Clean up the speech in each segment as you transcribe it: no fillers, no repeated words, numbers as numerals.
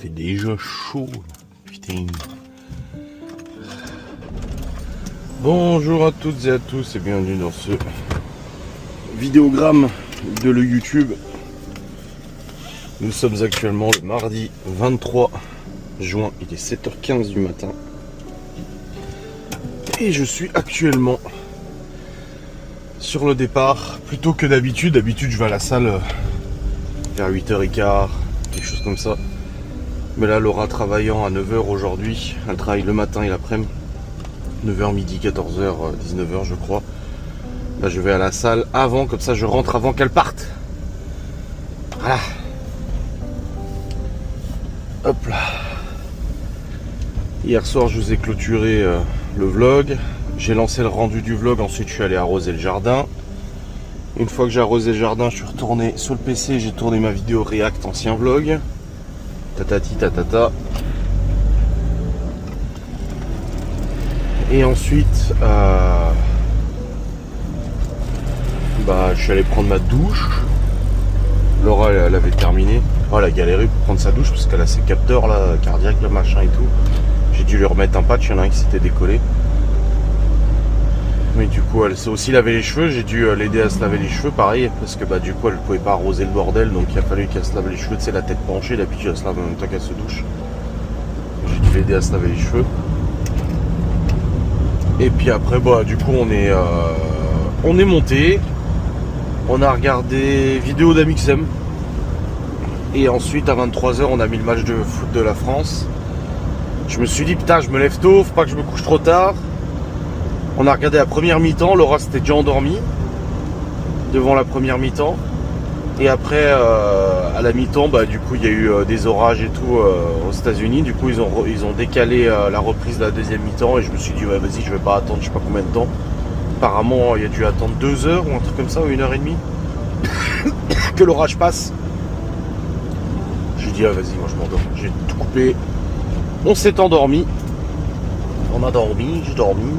fait déjà chaud. Putain. Bonjour à toutes et à tous et bienvenue dans ce vidéogramme de le YouTube. Nous sommes actuellement le mardi 23 juin, il est 7h15 du matin. Et je suis actuellement sur le départ, plutôt que d'habitude. D'habitude je vais à la salle vers 8h15, quelque chose comme ça. Mais là Laura travaillant à 9h aujourd'hui, elle travaille le matin et l'après-midi. 9h, midi, 14h, 19h je crois. Là je vais à la salle avant, comme ça je rentre avant qu'elle parte. Voilà. Hop là. Hier soir je vous ai clôturé le vlog. J'ai lancé le rendu du vlog, ensuite je suis allé arroser le jardin. Une fois que j'ai arrosé le jardin, je suis retourné sur le PC, j'ai tourné ma vidéo React ancien vlog. Tatati tatata. Et ensuite, je suis allé prendre ma douche. Laura, elle avait terminé. Oh, elle a galéré pour prendre sa douche parce qu'elle a ses capteurs là, cardiaques, le machin et tout. J'ai dû lui remettre un patch, il y en a un qui s'était décollé. Mais du coup, elle s'est aussi lavé les cheveux. J'ai dû l'aider à se laver les cheveux, pareil, parce que du coup, elle pouvait pas arroser le bordel, donc il a fallu qu'elle se lave les cheveux. Tu sais, la tête penchée, d'habitude, elle se lave en même temps qu'elle se douche. J'ai dû l'aider à se laver les cheveux. Et puis après, du coup, on est monté. On a regardé vidéo d'Amixem. Et ensuite, à 23h, on a mis le match de foot de la France. Je me suis dit, putain, je me lève tôt, faut pas que je me couche trop tard. On a regardé la première mi-temps. Laura s'était déjà endormie devant la première mi-temps. Et après, à la mi-temps, du coup, il y a eu des orages et tout aux États-Unis. Du coup, ils ont décalé la reprise de la deuxième mi-temps. Et je me suis dit, ouais, vas-y, je vais pas attendre, je sais pas combien de temps. Apparemment, il y a dû attendre 2 heures ou un truc comme ça, ou 1h30 que l'orage passe. J'ai dit, ah, vas-y, moi je m'endors. J'ai tout coupé. On s'est endormi. On a dormi, j'ai dormi.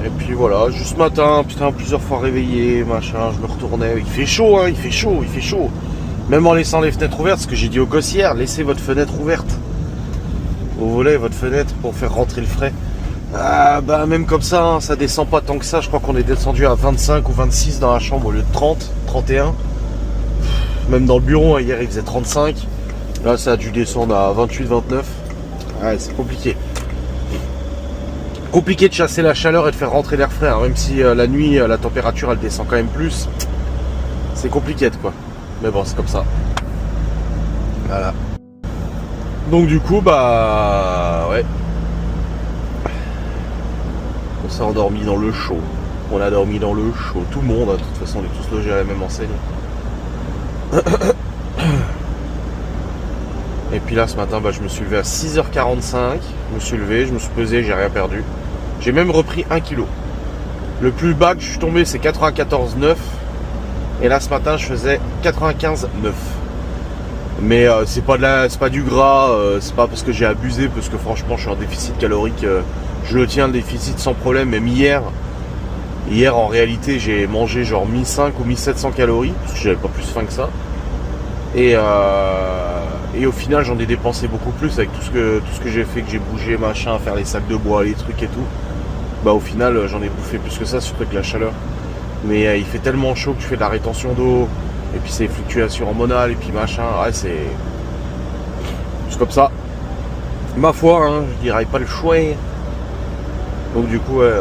Et puis voilà, juste ce matin, putain, plusieurs fois réveillé, machin, je me retournais. Il fait chaud, hein, il fait chaud. Même en laissant les fenêtres ouvertes, ce que j'ai dit au gosse hier, laissez votre fenêtre ouverte. Vous voulez votre fenêtre pour faire rentrer le frais. Même comme ça, hein, ça descend pas tant que ça. Je crois qu'on est descendu à 25 ou 26 dans la chambre au lieu de 30, 31. Même dans le bureau, hein, hier il faisait 35. Là, ça a dû descendre à 28, 29. Ouais, c'est compliqué. Compliqué de chasser la chaleur et de faire rentrer l'air frais, hein, même si la nuit la température elle descend quand même plus. C'est compliqué quoi. Mais bon, c'est comme ça. Voilà. Donc du coup, ouais. On s'est endormi dans le chaud. On a dormi dans le chaud. Tout le monde, hein, de toute façon, on est tous logés à la même enseigne. Et puis là, ce matin, je me suis levé à 6h45. Je me suis levé, je me suis pesé, j'ai rien perdu. J'ai même repris 1 kg. Le plus bas que je suis tombé, c'est 94,9. Et là, ce matin, je faisais 95,9. Mais c'est pas du gras, c'est pas parce que j'ai abusé, parce que franchement, je suis en déficit calorique. Je le tiens, le déficit, sans problème. Même hier, en réalité, j'ai mangé genre 1500 ou 1700 calories, parce que j'avais pas plus faim que ça. Et au final, j'en ai dépensé beaucoup plus avec tout ce que j'ai fait, que j'ai bougé, machin, faire les sacs de bois, les trucs et tout. Au final, j'en ai bouffé plus que ça, surtout avec la chaleur. Mais il fait tellement chaud que tu fais de la rétention d'eau, et puis c'est fluctuations hormonales, et puis machin. Ouais, c'est comme ça. Ma foi, hein, je dirais pas le choix. Donc du coup, ouais,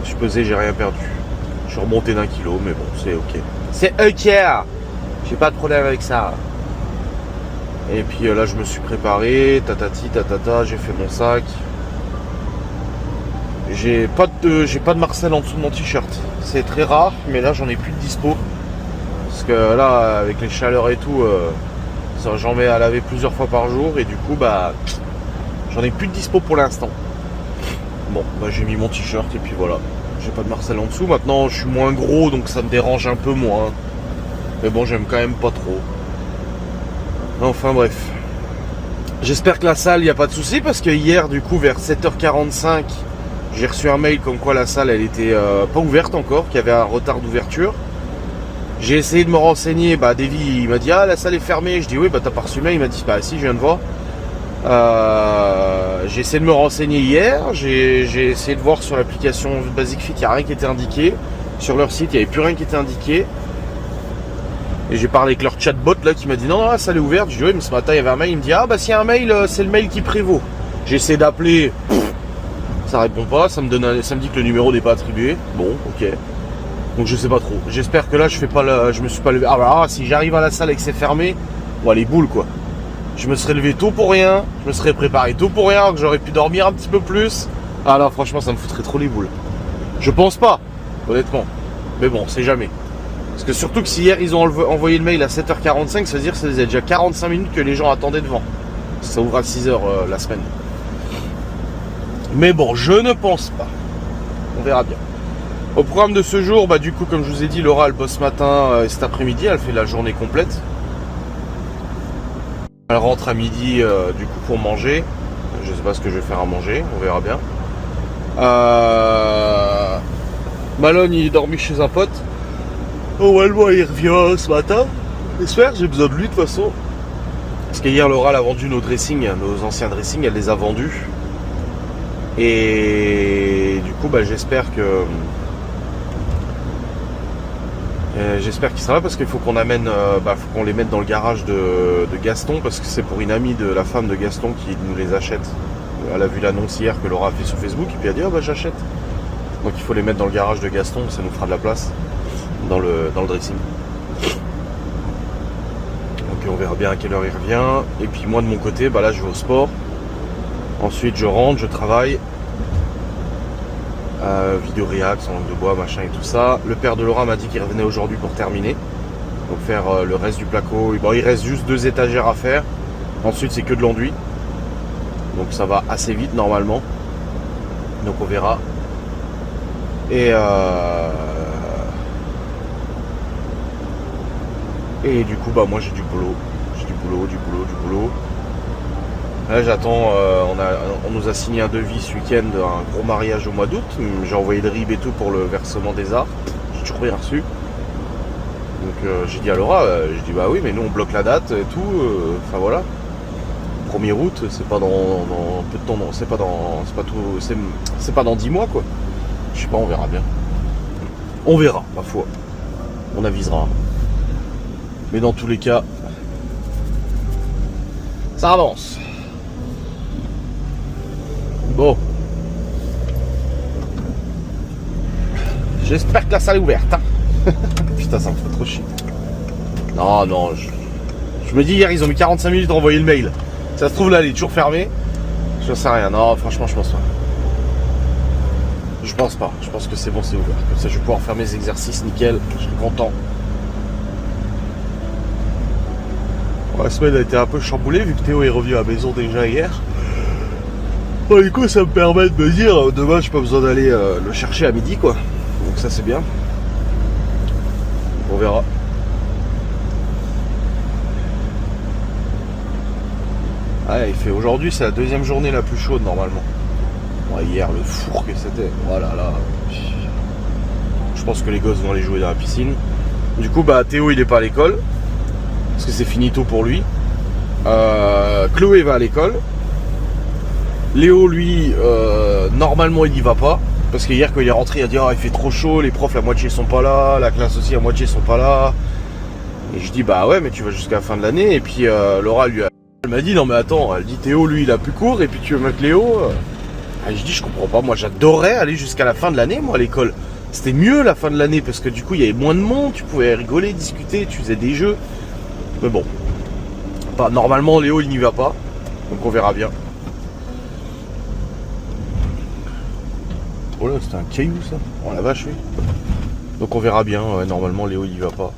je suis pesé, j'ai rien perdu. Je suis remonté d'1 kilo, mais bon, c'est ok. C'est ok. J'ai pas de problème avec ça. Et puis là, je me suis préparé, tatati, tatata, j'ai fait mon sac. J'ai pas de Marcel en dessous de mon t-shirt. C'est très rare, mais là, j'en ai plus de dispo. Parce que là, avec les chaleurs et tout, j'en mets à laver plusieurs fois par jour. Et du coup, j'en ai plus de dispo pour l'instant. Bon, j'ai mis mon t-shirt et puis voilà. J'ai pas de Marcel en dessous. Maintenant, je suis moins gros, donc ça me dérange un peu moins. Mais bon, j'aime quand même pas trop. Enfin bref. J'espère que la salle, il n'y a pas de souci, parce que hier, du coup, vers 7h45, j'ai reçu un mail comme quoi la salle, elle était pas ouverte encore, qu'il y avait un retard d'ouverture. J'ai essayé de me renseigner, bah Davy il m'a dit ah la salle est fermée, je dis oui bah t'as pas reçu mail, il m'a dit bah si je viens de voir. J'ai essayé de me renseigner hier, j'ai essayé de voir sur l'application Basic Fit, il n'y a rien qui était indiqué. Sur leur site, il n'y avait plus rien qui était indiqué. Et j'ai parlé avec leur chatbot là qui m'a dit non, la salle est ouverte. Je dis oui mais ce matin il y avait un mail, il me dit ah bah s'il y a un mail, c'est le mail qui prévaut. J'ai essayé d'appeler, ça répond pas, ça me dit que le numéro n'est pas attribué. Bon, ok. Donc je sais pas trop. J'espère que là je me suis pas levé. Ah bah si j'arrive à la salle et que c'est fermé, bon les boules quoi. Je me serais levé tôt pour rien, je me serais préparé tôt pour rien, que j'aurais pu dormir un petit peu plus. Ah là franchement ça me foutrait trop les boules. Je pense pas, honnêtement. Mais bon, c'est jamais. Parce que surtout que si hier ils ont envoyé le mail à 7h45, ça veut dire que ça faisait déjà 45 minutes que les gens attendaient devant. Ça ouvre à 6h la semaine. Mais bon, je ne pense pas. On verra bien. Au programme de ce jour, bah du coup comme je vous ai dit, Laura elle bosse ce matin et cet après-midi, elle fait la journée complète. Elle rentre à midi du coup pour manger. Je sais pas ce que je vais faire à manger, on verra bien. Malone il est dormi chez un pote. Normalement il revient ce matin. J'espère, j'ai besoin de lui de toute façon. Parce qu'hier Laura elle a vendu nos dressings, nos anciens dressings, elle les a vendus. Et du coup bah j'espère que j'espère qu'il sera là parce qu'il faut qu'on amène, faut qu'on les mette dans le garage de Gaston parce que c'est pour une amie de la femme de Gaston qui nous les achète. Elle a vu l'annonce hier que Laura a fait sur Facebook et puis elle a dit ah bah j'achète. Donc il faut les mettre dans le garage de Gaston, ça nous fera de la place dans le dressing. Donc on verra bien à quelle heure il revient. Et puis moi de mon côté, bah là je vais au sport. Ensuite je rentre, je travaille. Vidéo réact, en langue de bois, machin et tout ça. Le père de Laura m'a dit qu'il revenait aujourd'hui pour terminer. Donc faire le reste du placo. Bon, il reste juste 2 étagères à faire. Ensuite c'est que de l'enduit. Donc ça va assez vite normalement. Donc on verra. Et du coup bah moi j'ai du boulot. J'ai du boulot. Là j'attends, on nous a signé un devis ce week-end, un gros mariage au mois d'août. J'ai envoyé le RIB et tout pour le versement des arts. J'ai toujours rien reçu. Donc j'ai dit à Laura, j'ai dit bah oui mais nous on bloque la date et tout. Enfin voilà. 1er août, c'est pas dans peu de temps, non, c'est pas dans 10 mois quoi. Je sais pas, on verra bien. On verra, ma foi. On avisera. Mais dans tous les cas, ça avance. Bon. J'espère que la salle est ouverte. Hein. Putain, ça me fait trop chier. Non, je me dis hier, ils ont mis 45 minutes à envoyer le mail. Ça se trouve là, elle est toujours fermée. Je sais rien. Non, franchement, je pense pas. Je pense pas. Je pense que c'est bon, c'est ouvert. Comme ça, je vais pouvoir faire mes exercices nickel. Je suis content. Bon, la semaine a été un peu chamboulée vu que Théo est revenu à la maison déjà hier. Bon, du coup, ça me permet de me dire demain, j'ai pas besoin d'aller le chercher à midi, quoi. Donc ça, c'est bien. On verra. Ouais, il fait aujourd'hui, c'est la 2e journée la plus chaude normalement. Ouais, hier, le four que c'était. Voilà, là. Je pense que les gosses vont aller jouer dans la piscine. Du coup, bah Théo, il est pas à l'école parce que c'est finito pour lui. Chloé va à l'école. Léo, lui, normalement, il n'y va pas. Parce que hier, quand il est rentré, il a dit il fait trop chaud, les profs, la moitié sont pas là, la classe aussi, la moitié sont pas là. Et je dis bah ouais, mais tu vas jusqu'à la fin de l'année. Et puis Laura, elle m'a dit non, mais attends, elle dit Théo, lui, il a plus cours, et puis tu veux mettre Léo. Et je dis je comprends pas, moi j'adorais aller jusqu'à la fin de l'année, moi, à l'école. C'était mieux la fin de l'année parce que du coup, il y avait moins de monde, tu pouvais rigoler, discuter, tu faisais des jeux. Mais bon, normalement, Léo, il n'y va pas. Donc on verra bien. Oh là, c'était un caillou ça. Oh la vache, oui. Donc on verra bien. Ouais, normalement, Léo il y va pas.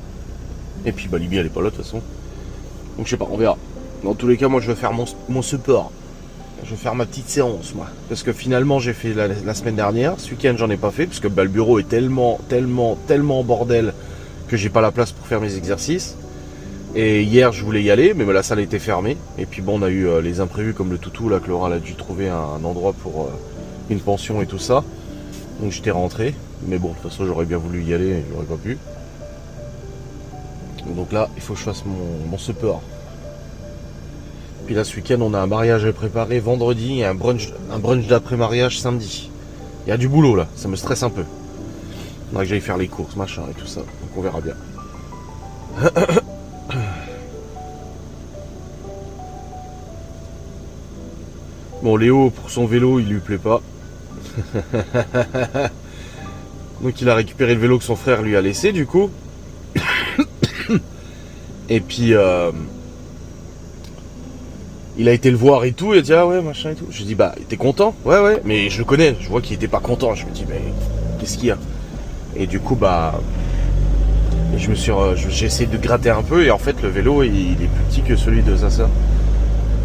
Et puis bah Libye elle est pas là de toute façon. Donc je sais pas, on verra. Dans tous les cas, moi je vais faire mon support. Je vais faire ma petite séance moi. Parce que finalement j'ai fait la semaine dernière. Ce week-end j'en ai pas fait. Parce que bah, le bureau est tellement en bordel que j'ai pas la place pour faire mes exercices. Et hier je voulais y aller, mais la salle était fermée. Et puis bon, on a eu les imprévus comme le toutou là que Laura elle a dû trouver un endroit pour une pension et tout ça. Donc j'étais rentré, mais bon, de toute façon j'aurais bien voulu y aller, j'aurais pas pu. Donc là, il faut que je fasse mon support. Puis là, ce week-end, on a un mariage à préparer vendredi et un brunch d'après-mariage samedi. Il y a du boulot là, ça me stresse un peu. Il faudra que j'aille faire les courses, machin et tout ça. Donc on verra bien. Bon, Léo, pour son vélo, il lui plaît pas. Donc il a récupéré le vélo que son frère lui a laissé du coup. Et puis il a été le voir et tout, il a dit ah ouais machin et tout. Je lui ai dit bah t'es content? Ouais, mais je le connais, je vois qu'il était pas content. Je me dis mais qu'est-ce qu'il y a? Et du coup bah j'ai essayé de gratter un peu et en fait le vélo il est plus petit que celui de sa soeur.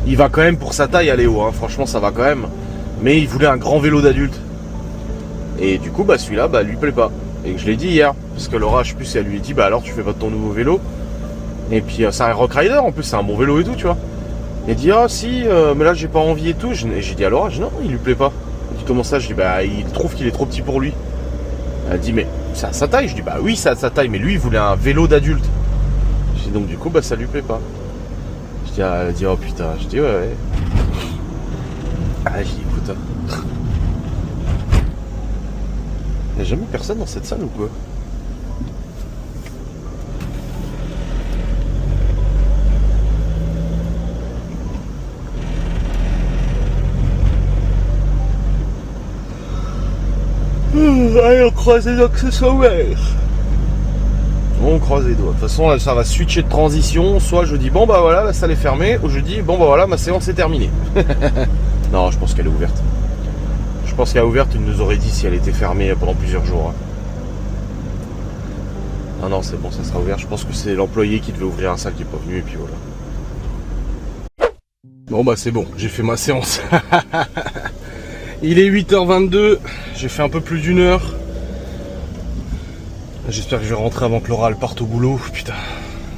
Il va quand même pour sa taille à Léo, hein. Franchement ça va quand même. Mais il voulait un grand vélo d'adulte. Et du coup bah celui-là bah lui plaît pas. Et je l'ai dit hier, parce que Laura je sais plus si elle lui a dit bah alors tu fais pas de ton nouveau vélo. Et puis c'est un Rock Rider en plus, c'est un bon vélo et tout tu vois. Il dit ah si mais là j'ai pas envie et tout. J'ai dit à Laura, non il lui plaît pas. Elle dit comment ça? Je dis bah il trouve qu'il est trop petit pour lui. Elle dit mais c'est à sa taille. Je dis bah oui c'est à sa taille mais lui il voulait un vélo d'adulte. Je dis donc du coup bah ça lui plaît pas. Elle a dit oh putain, je dis ouais. Ah j'ai dit écoute. Il n'y a jamais personne dans cette salle ou quoi? Allez on croise les doigts que ce soit ouvert. On croise les doigts. De toute façon, là, ça va switcher de transition. Soit je dis bon bah voilà, la salle est fermée, ou je dis bon bah voilà, ma séance est terminée. Non, je pense qu'elle est ouverte. Je pense qu'elle est ouverte, il nous aurait dit si elle était fermée pendant plusieurs jours. Ah non, c'est bon, ça sera ouvert. Je pense que c'est l'employé qui devait ouvrir la salle qui n'est pas venu, et puis voilà. Bon bah c'est bon, j'ai fait ma séance. Il est 8h22, j'ai fait un peu plus d'une heure. J'espère que je vais rentrer avant que Laura elle parte au boulot. Putain,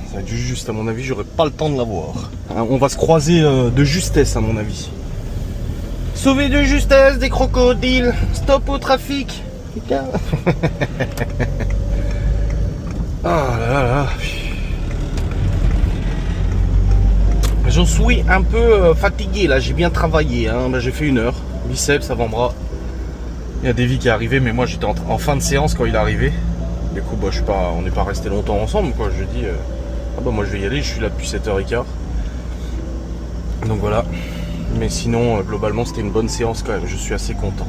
ça va être juste à mon avis, j'aurai pas le temps de la voir. On va se croiser de justesse à mon avis. Sauver de justesse des crocodiles, stop au trafic. Putain. Ah là là. J'en suis un peu fatigué là, j'ai bien travaillé. Hein. J'ai fait 1 heure, biceps, avant-bras. Il y a Davy qui est arrivé, mais moi j'étais en fin de séance quand il est arrivé. Du coup, bah, on n'est pas resté longtemps ensemble, quoi. Je dis, ah bah moi je vais y aller, je suis là depuis 7h15. Donc voilà. Mais sinon, globalement, c'était une bonne séance quand même. Je suis assez content.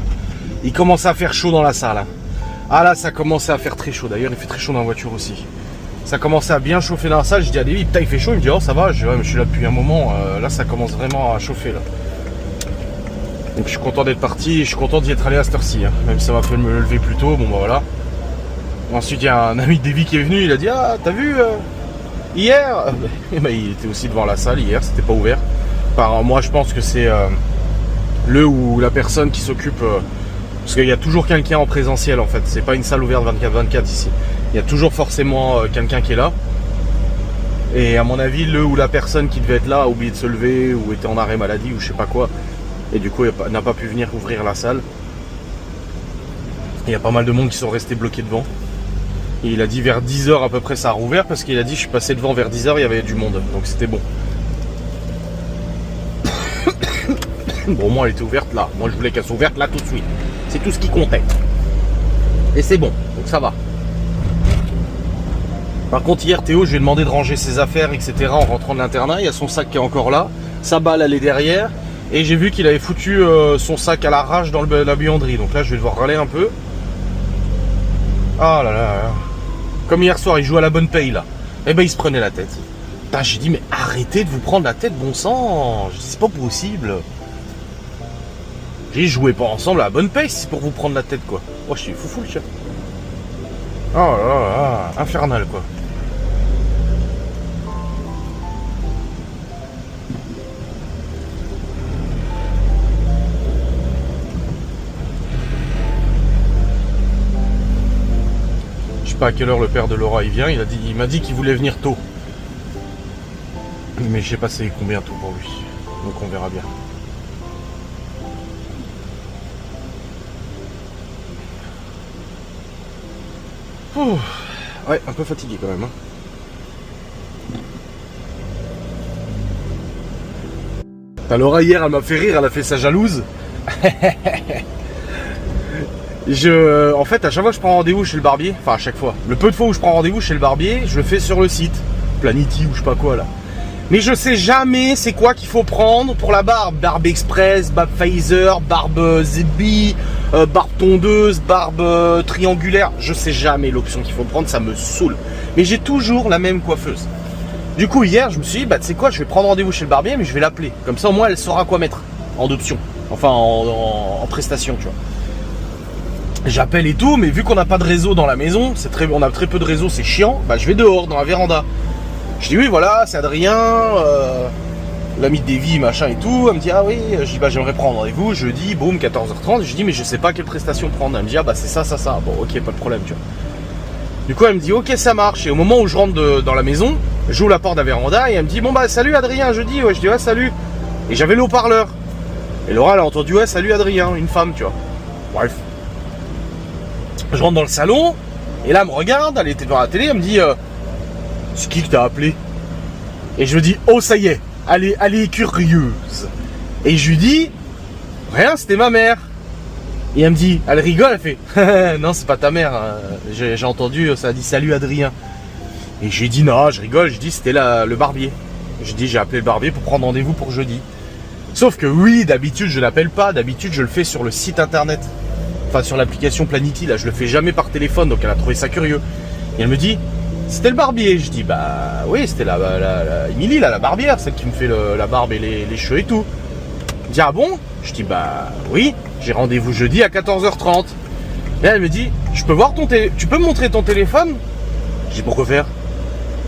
Il commence à faire chaud dans la salle. Hein. Ah là, ça commençait à faire très chaud. D'ailleurs, il fait très chaud dans la voiture aussi. Ça commençait à bien chauffer dans la salle. Je dis à Davy, putain, il fait chaud. Il me dit, oh, ça va. Je dis, ouais, mais je suis là depuis un moment. Là, ça commence vraiment à chauffer là. Donc je suis content d'être parti. Je suis content d'y être allé à cette heure-ci. Hein. Même si ça m'a fait me lever plus tôt. Bon, bah voilà. Ensuite, il y a un ami de Davy qui est venu, il a dit ah, t'as vu hier? Et ben, il était aussi devant la salle hier, c'était pas ouvert. Moi, je pense que c'est le ou la personne qui s'occupe. Parce qu'il y a toujours quelqu'un en présentiel en fait, c'est pas une salle ouverte 24/24 ici. Il y a toujours forcément quelqu'un qui est là. Et à mon avis, le ou la personne qui devait être là a oublié de se lever ou était en arrêt maladie ou je sais pas quoi. Et du coup, il n'a pas pu venir ouvrir la salle. Il y a pas mal de monde qui sont restés bloqués devant. Et il a dit vers 10h à peu près ça a rouvert parce qu'il a dit je suis passé devant vers 10h, il y avait du monde, donc c'était bon. Bon, moi elle était ouverte là, moi je voulais qu'elle soit ouverte là tout de suite. C'est tout ce qui comptait. Et c'est bon, donc ça va. Par contre hier Théo, je lui ai demandé de ranger ses affaires, etc. en rentrant de l'internat, il y a son sac qui est encore là, sa balle elle est derrière, et j'ai vu qu'il avait foutu son sac à l'arrache dans la buanderie, donc là je vais devoir râler un peu. Ah là là là. Comme hier soir, il joue à la bonne paye là. Et ben il se prenait la tête. Putain, j'ai dit mais arrêtez de vous prendre la tête, bon sang. Je dis c'est pas possible. J'ai joué pas ensemble à la bonne paye, c'est pour vous prendre la tête quoi. Oh je suis foufou le chat. Oh là là là, infernal quoi. Pas à quelle heure le père de Laura il vient, il m'a dit qu'il voulait venir tôt. Mais je sais pas c'est combien tôt pour lui. Donc on verra bien. Ouh. Ouais, un peu fatigué quand même. Hein. Laura hier elle m'a fait rire, elle a fait sa jalouse. En fait à chaque fois que je prends rendez-vous chez le barbier, enfin à chaque fois, le peu de fois où je prends rendez-vous chez le barbier, je le fais sur le site, Planity ou je sais pas quoi là. Mais je sais jamais c'est quoi qu'il faut prendre pour la barbe. Barbe express, barbe phaser, barbe zébi, barbe tondeuse, barbe triangulaire. Je sais jamais l'option qu'il faut prendre, ça me saoule. Mais j'ai toujours la même coiffeuse. Du coup hier je me suis dit, bah tu sais quoi, je vais prendre rendez-vous chez le barbier mais je vais l'appeler. Comme ça au moins elle saura quoi mettre en option. Enfin en prestation tu vois. J'appelle et tout, mais vu qu'on n'a pas de réseau dans la maison, on a très peu de réseau, c'est chiant, bah je vais dehors dans la véranda. Je dis oui voilà, c'est Adrien, l'ami de Davy, machin et tout. Elle me dit ah oui, je dis bah j'aimerais prendre rendez-vous, jeudi, boum, 14h30. Je dis mais je sais pas quelle prestation prendre. Elle me dit ah bah c'est ça. Bon ok, pas de problème tu vois. Du coup elle me dit ok ça marche. Et au moment où je rentre dans la maison, j'ouvre la porte de la véranda et elle me dit bon bah salut Adrien, jeudi. Ouais, je dis ouais salut. Et j'avais le haut-parleur. Et Laura elle a entendu ouais salut Adrien, une femme tu vois. Bref. Je rentre dans le salon et là elle me regarde, elle était devant la télé, elle me dit c'est qui que t'as appelé? Et je lui dis oh ça y est, elle est curieuse. Et je lui dis rien, c'était ma mère. Et elle me dit, elle rigole, elle fait non c'est pas ta mère, j'ai entendu ça a dit salut Adrien. Et j'ai dit non je rigole, je dis c'était le barbier. Je dis j'ai appelé le barbier pour prendre rendez-vous pour jeudi. Sauf que oui d'habitude je l'appelle pas, d'habitude je le fais sur le site internet. Enfin sur l'application Planity, là je le fais jamais par téléphone, donc elle a trouvé ça curieux. Et elle me dit c'était le barbier. Je dis bah oui c'était la Émilie là, la barbière, celle qui me fait la barbe et les cheveux et tout. Elle me dit ah bon? Je dis bah oui, j'ai rendez-vous jeudi à 14h30. Et elle me dit je peux voir tu peux me montrer ton téléphone? Je dis pourquoi faire?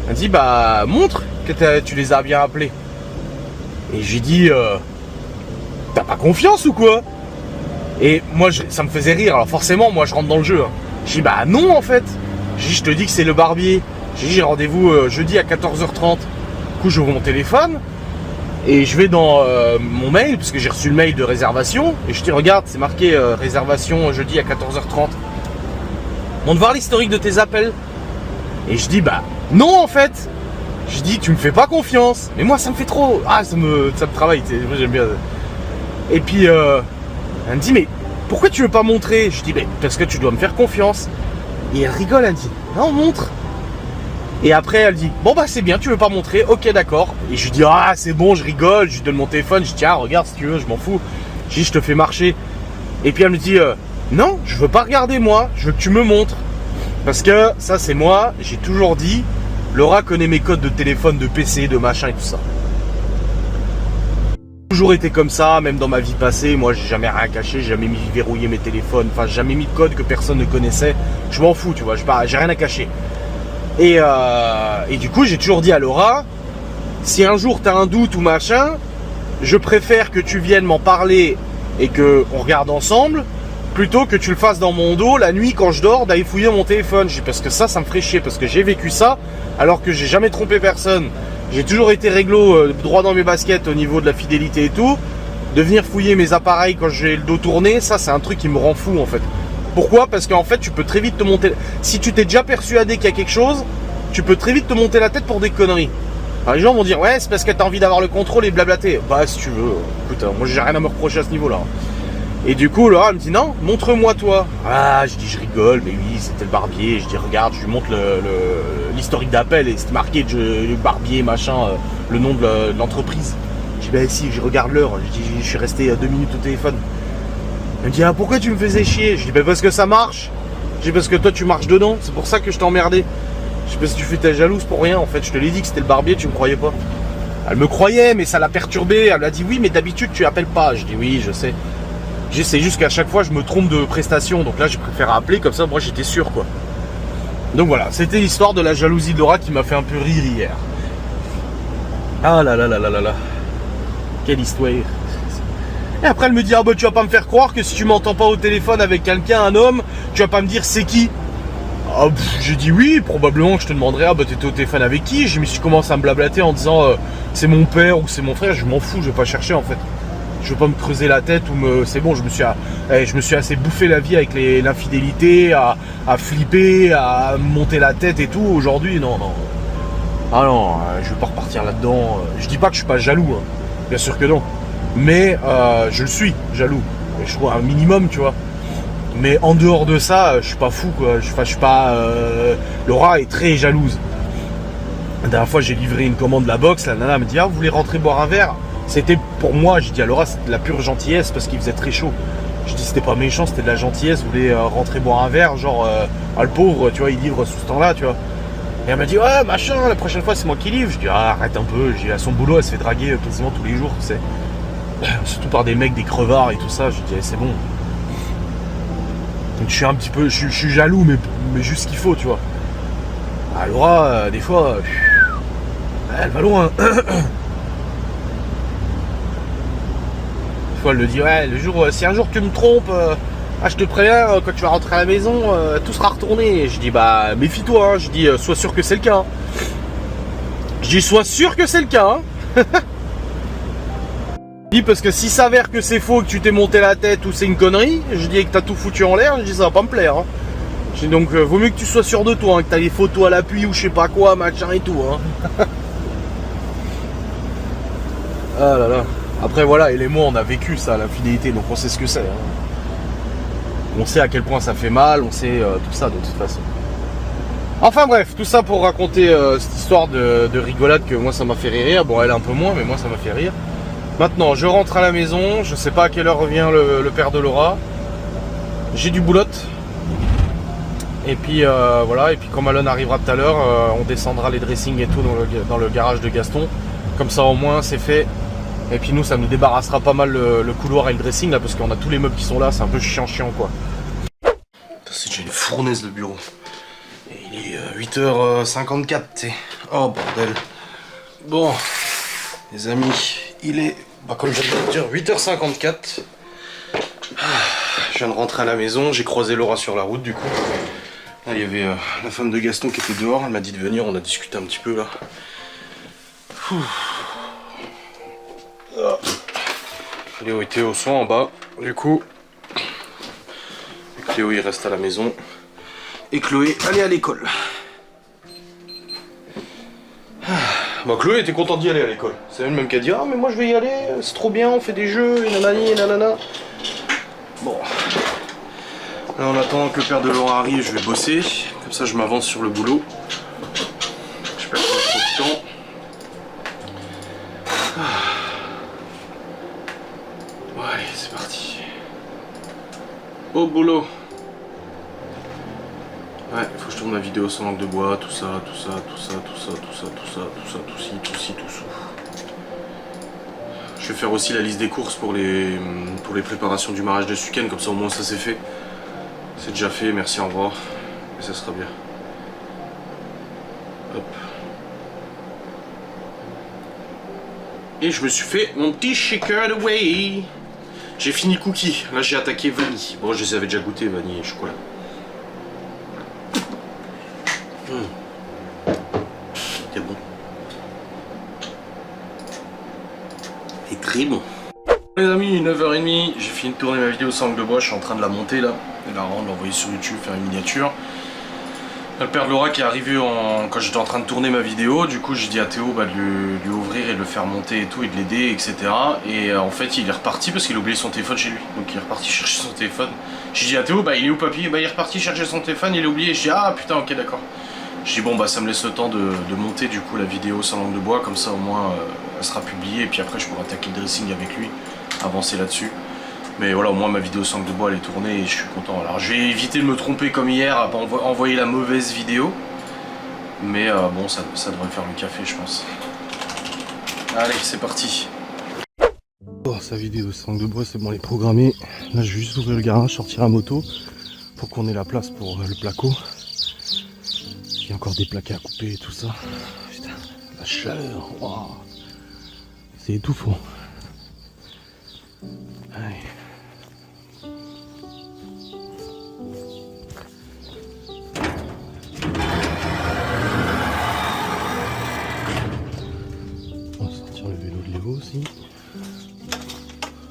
Elle me dit bah montre que tu les as bien appelés. Et j'ai dit t'as pas confiance ou quoi? Et moi ça me faisait rire, alors forcément moi je rentre dans le jeu. Je dis bah non en fait. Je dis je te dis que c'est le barbier. J'ai rendez-vous jeudi à 14h30. Du coup j'ouvre mon téléphone et je vais dans mon mail, parce que j'ai reçu le mail de réservation. Et je dis regarde c'est marqué réservation jeudi à 14h30. On va voir l'historique de tes appels. Et je dis bah non en fait. Je dis tu me fais pas confiance. Mais moi ça me fait trop. Ah ça me travaille, moi j'aime bien. Et puis elle me dit mais pourquoi tu veux pas montrer? Je dis mais parce que tu dois me faire confiance. Et elle rigole, elle dit non montre. Et après elle dit bon bah c'est bien, tu veux pas montrer, ok d'accord. Et je lui dis ah c'est bon, je rigole, je lui donne mon téléphone, je dis tiens regarde si tu veux, je m'en fous. Je dis je te fais marcher. Et puis elle me dit non je veux pas regarder moi, je veux que tu me montres. Parce que ça c'est moi, j'ai toujours dit, Laura connaît mes codes de téléphone, de PC, de machin et tout ça. Toujours été comme ça, même dans ma vie passée, moi j'ai jamais rien caché, j'ai jamais mis verrouiller mes téléphones, enfin j'ai jamais mis de code que personne ne connaissait, je m'en fous tu vois, j'ai rien à cacher. Et du coup j'ai toujours dit à Laura, si un jour t'as un doute ou machin, je préfère que tu viennes m'en parler et que on regarde ensemble, plutôt que tu le fasses dans mon dos la nuit quand je dors, d'aller fouiller mon téléphone. Je dis parce que ça me ferait chier, parce que j'ai vécu ça alors que j'ai jamais trompé personne. J'ai toujours été réglo, droit dans mes baskets au niveau de la fidélité et tout. De venir fouiller mes appareils quand j'ai le dos tourné, ça c'est un truc qui me rend fou en fait. Pourquoi? Parce qu'en fait tu peux très vite te monter... Si tu t'es déjà persuadé qu'il y a quelque chose, tu peux très vite te monter la tête pour des conneries. Alors, les gens vont dire ouais c'est parce que t'as envie d'avoir le contrôle et blablater. Bah si tu veux, écoute, moi j'ai rien à me reprocher à ce niveau là. Et du coup Laura elle me dit non, montre-moi toi. Ah je dis je rigole, mais oui c'était le barbier. Je dis regarde, je lui montre l'historique d'appel et c'était marqué le barbier machin, le nom de l'entreprise. Je dis bah si, je regarde l'heure, je dis je suis resté 2 minutes au téléphone. Elle me dit ah pourquoi tu me faisais chier? Je dis bah parce que ça marche. Je dis parce que toi tu marches dedans, c'est pour ça que je t'ai emmerdé. Je sais pas si tu fais ta jalouse pour rien en fait, je te l'ai dit que c'était le barbier, tu me croyais pas. Elle me croyait mais ça l'a perturbée, elle m'a dit oui mais d'habitude tu appelles pas. Je dis oui je sais. C'est juste qu'à chaque fois je me trompe de prestation, donc là je préfère appeler, comme ça moi j'étais sûr quoi. Donc voilà, c'était l'histoire de la jalousie de Laura qui m'a fait un peu rire hier. Ah là là là là là là. Quelle histoire. Et après elle me dit ah bah tu vas pas me faire croire que si tu m'entends pas au téléphone avec quelqu'un, un homme, tu vas pas me dire c'est qui. Ah, j'ai dit oui, probablement que je te demanderais ah bah t'étais au téléphone avec qui. Je me suis commencé à me blablater en disant c'est mon père ou c'est mon frère, je m'en fous, je vais pas chercher en fait. Je veux pas me creuser la tête ou me... C'est bon, je me suis assez bouffé la vie avec l'infidélité, à flipper, à monter la tête et tout. Aujourd'hui, non. Ah non, je vais pas repartir là-dedans. Je dis pas que je suis pas jaloux, hein. Bien sûr que non. Mais je le suis, jaloux. Et je trouve un minimum, tu vois. Mais en dehors de ça, je suis pas fou, quoi. Je suis pas... Laura est très jalouse. La dernière fois, j'ai livré une commande de la box. La nana me dit, ah, vous voulez rentrer boire un verre? C'était pour moi, j'ai dit à Laura, c'était de la pure gentillesse parce qu'il faisait très chaud. Je dis, c'était pas méchant, c'était de la gentillesse. Vous voulez rentrer boire un verre? Genre, le pauvre, tu vois, il livre sous ce temps-là, tu vois. Et elle m'a dit, ouais, machin, la prochaine fois, c'est moi qui livre. Je dis, ah, arrête un peu. J'ai à son boulot, elle se fait draguer quasiment tous les jours, tu sais. Surtout par des mecs, des crevards et tout ça. Je dis, c'est bon. Donc je suis un petit peu, je suis jaloux, mais juste ce qu'il faut, tu vois. Ah, Laura, des fois, elle va loin. Des fois, elle le dit, ouais, le jour, si un jour tu me trompes, je te préviens, quand tu vas rentrer à la maison, tout sera retourné. Et je dis, bah, méfie-toi, hein. Je dis, sois sûr que c'est le cas. Hein. Je dis, sois sûr que c'est le cas. Hein. Je dis, parce que s'il s'avère que c'est faux, que tu t'es monté la tête ou c'est une connerie, je dis, et que t'as tout foutu en l'air, je dis, ça va pas me plaire. Hein. Je dis, donc, vaut mieux que tu sois sûr de toi, hein, que t'as les photos à l'appui ou je sais pas quoi, machin et tout. Hein. Ah là là. Après voilà, elle et moi on a vécu ça, l'infidélité, donc on sait ce que c'est. Hein. On sait à quel point ça fait mal, on sait tout ça de toute façon. Enfin bref, tout ça pour raconter cette histoire de rigolade que moi ça m'a fait rire. Bon, elle un peu moins, mais moi ça m'a fait rire. Maintenant, je rentre à la maison, je sais pas à quelle heure revient le père de Laura. J'ai du boulotte. Et puis voilà, et puis quand Malone arrivera tout à l'heure, on descendra les dressings et tout dans le garage de Gaston. Comme ça au moins c'est fait. Et puis nous ça nous débarrassera pas mal le couloir et le dressing là parce qu'on a tous les meubles qui sont là, c'est un peu chiant quoi. C'est déjà une fournaise le bureau. Et il est 8h54 tu sais. Oh bordel. Bon les amis, il est comme je viens de dire 8h54. Je viens de rentrer à la maison, j'ai croisé Laura sur la route du coup. Là, il y avait la femme de Gaston qui était dehors, elle m'a dit de venir, on a discuté un petit peu là. Léo et Théo sont en bas, du coup. Théo il reste à la maison. Et Chloé, elle est à l'école. Bon, Chloé était contente d'y aller à l'école. C'est elle-même qui a dit, ah mais moi je vais y aller, c'est trop bien, on fait des jeux, et nanani, et nanana. Bon. Là en attendant que le père de Laura arrive, je vais bosser. Comme ça je m'avance sur le boulot. Je perds pas trop de temps. Bon allez, c'est parti. Au boulot. Ouais, il faut que je tourne ma vidéo sans langue de bois, tout ça, tout ci, tout ça. Je vais faire aussi la liste des courses pour les préparations du mariage de ce week-end, comme ça au moins ça c'est fait. C'est déjà fait, merci, au revoir. Et ça sera bien. Hop. Et je me suis fait mon petit shaker de whey. J'ai fini cookie, là j'ai attaqué vanille. Bon, je les avais déjà goûté, vanille et chocolat. C'est bon. C'est très bon. Les amis, 9h30, j'ai fini de tourner ma vidéo sans langue de bois, je suis en train de la monter là, et la rendre, l'envoyer sur YouTube, faire une miniature. Le père de Laura qui est arrivé quand j'étais en train de tourner ma vidéo, du coup j'ai dit à Théo de lui ouvrir et de le faire monter et tout, et de l'aider, etc. Et en fait il est reparti parce qu'il a oublié son téléphone chez lui, donc il est reparti chercher son téléphone. J'ai dit à Théo, il est où papy? Il est reparti chercher son téléphone, il a oublié, je dis ah putain ok d'accord. Je dis bon ça me laisse le temps de monter du coup la vidéo sans langue de bois, comme ça au moins elle sera publiée, et puis après je pourrai attaquer le dressing avec lui, avancer là-dessus. Mais voilà, au moins ma vidéo sans langue de bois elle est tournée et je suis content. Alors je vais éviter de me tromper comme hier à pas envoyer la mauvaise vidéo. Mais bon, ça devrait faire le café je pense. Allez, c'est parti. Oh, sa vidéo sans langue de bois c'est bon, elle est programmée. Là je vais juste ouvrir le garage, sortir la moto pour qu'on ait la place pour le placo. Il y a encore des plaquets à couper et tout ça. Putain, la chaleur, wow. C'est étouffant. Allez. On va sortir le vélo de Léo aussi.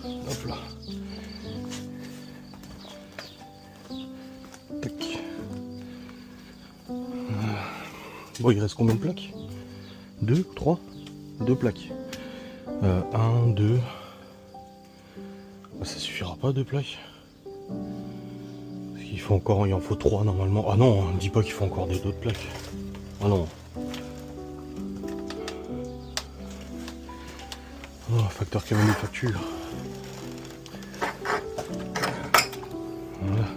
Hop là. Tac. Bon, il reste combien de plaques? 2, 3? 2 plaques. 1, 2, Ça suffira pas 2 plaques. Parce qu'il faut encore, il en faut 3 normalement. Ah non, ne dis pas qu'il faut encore des d'autres plaques. Ah non. Oh, facteur qui manufacture. Voilà.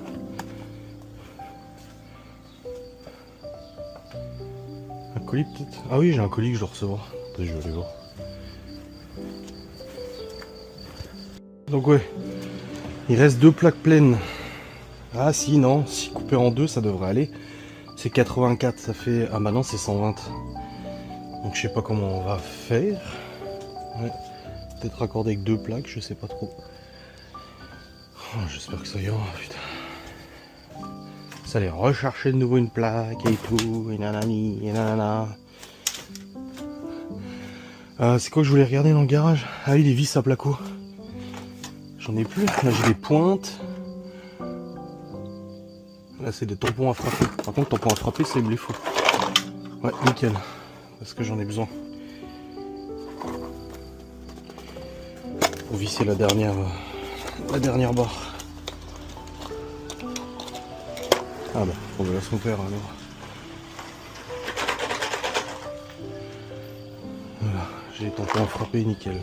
Un colis peut-être. Ah oui, j'ai un colis que je dois recevoir. Attends, je vais aller voir. Donc ouais, il reste 2 plaques pleines. Ah si, non, si coupé en 2 ça devrait aller. C'est 84, ça fait... Ah bah non, c'est 120. Donc je sais pas comment on va faire. Ouais. Peut-être raccorder avec 2 plaques, je sais pas trop. Oh, j'espère que ça ira, putain. Ça allait rechercher de nouveau une plaque et tout, et nanani, et nanana. C'est quoi que je voulais regarder dans le garage? Ah oui, les vis à placo. J'en ai plus, là j'ai des pointes. Là c'est des tampons à frapper. Par contre, tampons à frapper, c'est les faux. Ouais, nickel. Parce que j'en ai besoin. Pour visser la dernière barre. Ah bah, on va son père alors. Voilà, j'ai les tampons à frapper, nickel.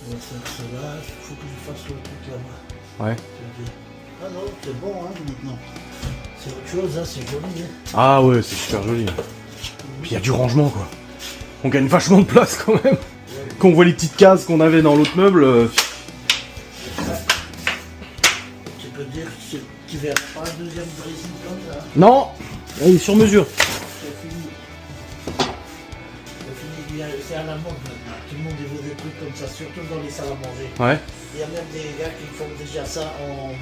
On va faire cela, il faut que je fasse le truc là-bas. Ouais. Ah non, c'est bon hein, maintenant. C'est autre chose, hein, c'est joli. Hein. Ah ouais, c'est super joli. Puis il y a du rangement quoi. On gagne vachement de place quand même. Quand on voit les petites cases qu'on avait dans l'autre meuble. Tu peux dire que tu verras pas un deuxième dressing comme ça. Non, il est sur mesure. C'est fini. C'est fini, c'est à la mode maintenant. Tout le monde veut des trucs comme ça, surtout dans les salles à manger. Ouais. Il y a même des gars qui font déjà ça en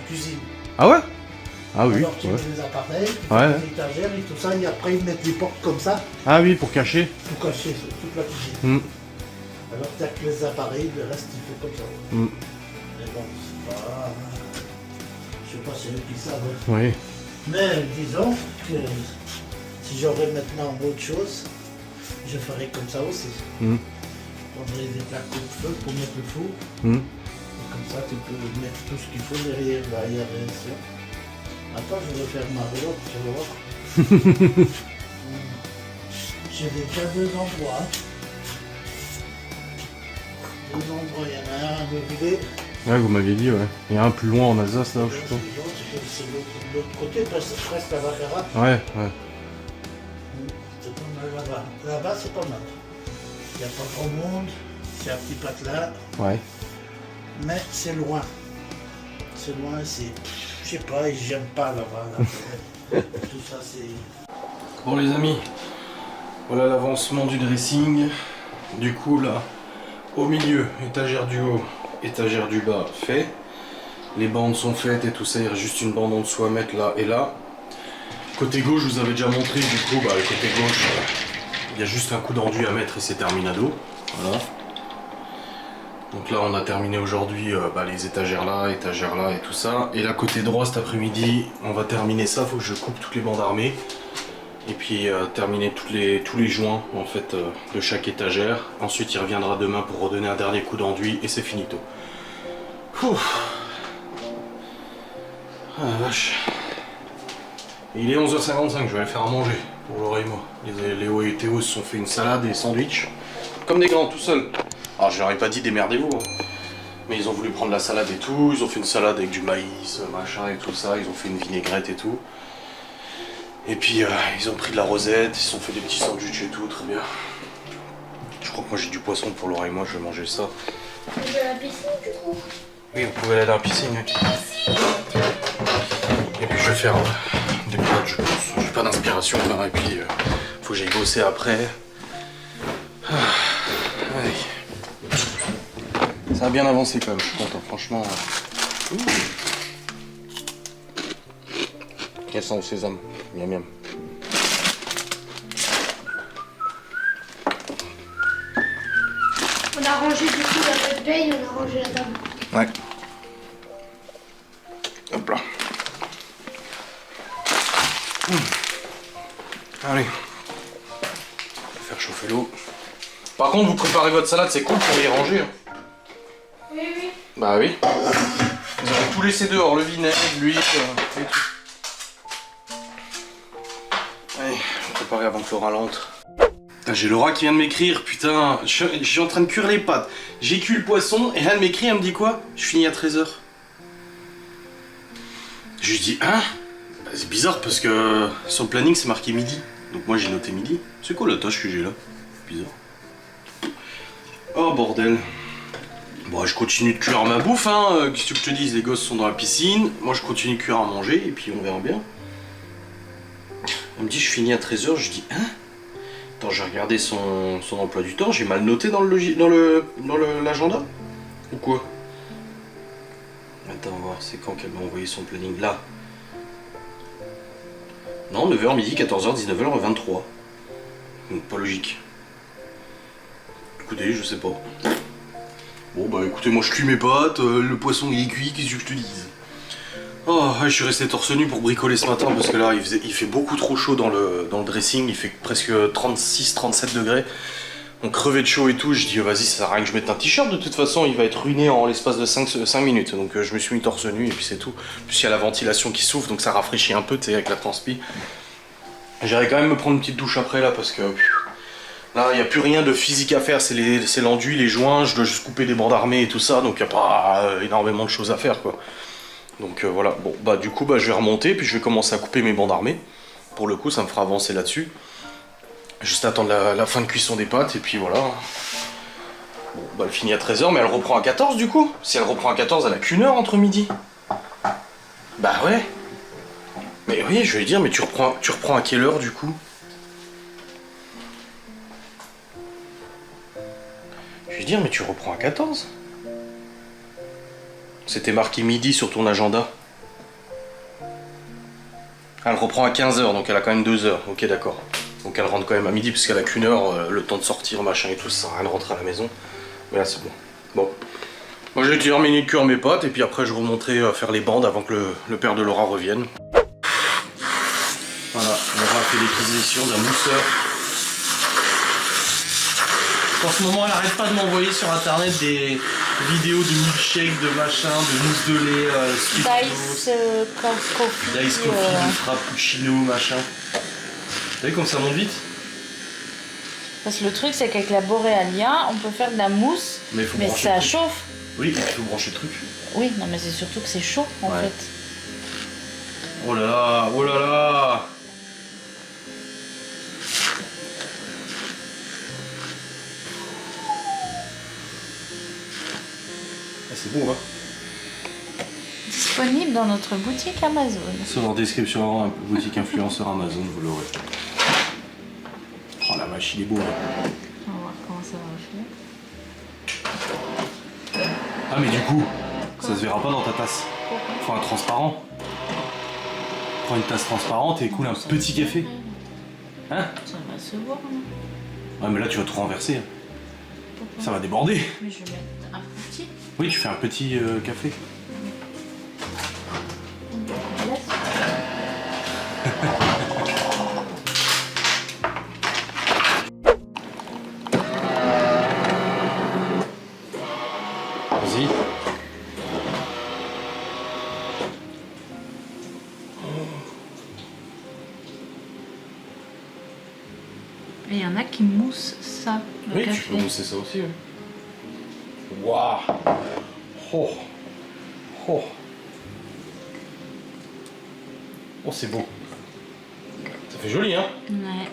cuisine. Ah ouais? Ah oui. Alors tu Ouais. mets les appareils, tu Ouais. fais des étagères et tout ça, et après ils mettent les portes comme ça Ah oui, pour cacher. pour cacher toute la cuisine. Mm. Alors tu as que les appareils, le reste il fait comme ça. Mm. Mais bon, c'est pas. Je sais pas si c'est eux qui savent. Hein. Oui. Mais disons que si j'aurais maintenant autre chose, je ferais comme ça aussi. Mm. Je prendrais des plaques de feu pour mettre le four. Mm. Et comme ça tu peux mettre tout ce qu'il faut derrière la aération. Attends, je vais faire ma roulotte, tu vas voir. J'ai déjà deux endroits. Hein. Deux endroits, il y en a un à Neuvillers. Ouais, vous m'aviez dit, ouais. Il y a un plus loin en Alsace là, je sais C'est l'autre côté, presque à Vacara. pas. Ouais, ouais. C'est pas mal là-bas. Là-bas, c'est pas mal. Il n'y a pas grand monde, c'est un petit patelin, Ouais. mais c'est loin. C'est loin, c'est. Je sais pas, j'aime pas là-bas. Là. Tout ça, c'est. Bon les amis, voilà l'avancement du dressing. Du coup là, au milieu, étagère du haut, étagère du bas fait. Les bandes sont faites et tout ça, il reste juste une bande en dessous à mettre là et là. Côté gauche, je vous avais déjà montré, du coup, le côté gauche, il y a juste un coup d'enduit à mettre et c'est terminado. Voilà. Donc là, on a terminé aujourd'hui les étagères là et tout ça. Et là, côté droit, cet après-midi, on va terminer ça. Il faut que je coupe toutes les bandes armées. Et puis terminer tous les joints en fait de chaque étagère. Ensuite, il reviendra demain pour redonner un dernier coup d'enduit et c'est finito. Ouf. Ah la vache. Et il est 11h55, je vais aller faire à manger pour Laura et moi. Léo et Théo se sont fait une salade et des sandwichs. Comme des grands, tout seuls. Alors je leur ai pas dit démerdez-vous. Hein. Mais ils ont voulu prendre la salade et tout. Ils ont fait une salade avec du maïs, machin et tout ça. Ils ont fait une vinaigrette et tout. Et puis ils ont pris de la rosette, ils se sont fait des petits sandwichs et tout, très bien. Je crois que moi j'ai du poisson pour Laura et moi, je vais manger ça. Tu veux la piscine du coup? Oui, vous pouvez aller dans la piscine. Oui. Et puis je vais faire des pâtes, je pense. J'ai pas d'inspiration là, et puis faut que j'aille bosser après. Ah, ouais. Ça a bien avancé quand même, je suis content, franchement. Quel sent au sésame, miam miam. On a rangé du coup la boîte paye, on a rangé la table. Ouais. Hop là. Allez. Faire chauffer l'eau. Par contre, vous préparez votre salade, c'est cool pour y ranger. Hein. Oui, oui. Bah oui. Vous avez tout laissé dehors, le vinaigre, l'huile et tout. Allez, je vais préparer avant que Laura l'entre. J'ai Laura qui vient de m'écrire, putain, je suis en train de cuire les pâtes. J'ai cuit le poisson et elle m'écrit, elle me dit quoi? Je finis à 13h. Je lui dis, hein? Bah, c'est bizarre parce que sur le planning c'est marqué midi. Donc moi j'ai noté midi. C'est quoi la tâche que j'ai là? Bizarre. Oh bordel. Bon, je continue de cuire ma bouffe, hein. Qu'est-ce que je te dis? Les gosses sont dans la piscine. Moi je continue de cuire à manger et puis on verra bien. Elle me dit, je finis à 13h. Je dis, hein? Attends, j'ai regardé son emploi du temps, j'ai mal noté dans l'agenda? Ou quoi? Attends, on va voir, c'est quand qu'elle m'a envoyé son planning? Là. Non, 9h, midi, 14h, 19h, 23. Donc, pas logique. Écoutez, je sais pas. Bon, bah écoutez, moi je cuis mes pâtes, le poisson il est cuit, qu'est-ce que je te dise? Oh, ouais, je suis resté torse nu pour bricoler ce matin parce que là il fait beaucoup trop chaud dans le dressing, il fait presque 36-37 degrés. On crevait de chaud et tout, je dis vas-y ça sert à rien que je mette un t-shirt, de toute façon il va être ruiné en l'espace de 5 minutes. Donc je me suis mis torse nu et puis c'est tout. Puis il y a la ventilation qui souffle donc ça rafraîchit un peu, tu sais, avec la transpi. J'irai quand même me prendre une petite douche après là parce que Là, il n'y a plus rien de physique à faire, c'est l'enduit, les joints, je dois juste couper des bandes armées et tout ça, donc il n'y a pas énormément de choses à faire, quoi. Donc voilà, bon, bah du coup, bah, je vais remonter, puis je vais commencer à couper mes bandes armées. Pour le coup, ça me fera avancer là-dessus. Juste attendre la fin de cuisson des pâtes, et puis voilà. Bon, bah elle finit à 13h, mais elle reprend à 14 du coup. Si elle reprend à 14, elle a qu'une heure entre midi. Bah ouais. Mais oui, je vais lui dire, mais tu reprends à quelle heure du coup? Je vais lui dire, mais tu reprends à 14. C'était marqué midi sur ton agenda. Elle reprend à 15h, donc elle a quand même 2 heures. Ok, d'accord. Donc elle rentre quand même à midi, puisqu'elle a qu'une heure, le temps de sortir, machin et tout, ça sert à rien de rentrer à la maison. Mais là, c'est bon. Bon. Moi, je vais terminer de cuire mes pâtes, et puis après, je remonterai faire les bandes avant que le père de Laura revienne. Voilà, Laura a fait l'acquisition d'un mousseur. En ce moment, elle arrête pas de m'envoyer sur internet des vidéos de milkshake, de machin, de mousse de lait, Dice coffee. Dice coffee, frappuccino, machin. T'as vu comme ça monte vite? Parce que le truc, c'est qu'avec la Boréalia, on peut faire de la mousse, mais ça chauffe. Oui, il faut brancher le truc. Oui, non, mais c'est surtout que c'est chaud en fait. Oh là là, oh là là! Ah, c'est bon, hein? Disponible dans notre boutique Amazon. Sur leur description, boutique influenceur Amazon, vous l'aurez. Oh la vache, il est beau. Hein. On va voir comment ça va faire. Ah, mais du coup, ça se verra pas dans ta tasse. Faut un transparent. Prends une tasse transparente et coule un petit café. Hein? Ça va se voir, non? Ouais, mais là, tu vas tout renverser. Ça va déborder. Mais je vais mettre un petit. Oui, tu fais un petit café. Vas-y. Et il y en a qui moussent ça, le Oui, café. tu peux mousser ça aussi. Oui. Waouh! Oh! Oh! Oh, c'est beau. Ça fait joli, hein? Ouais.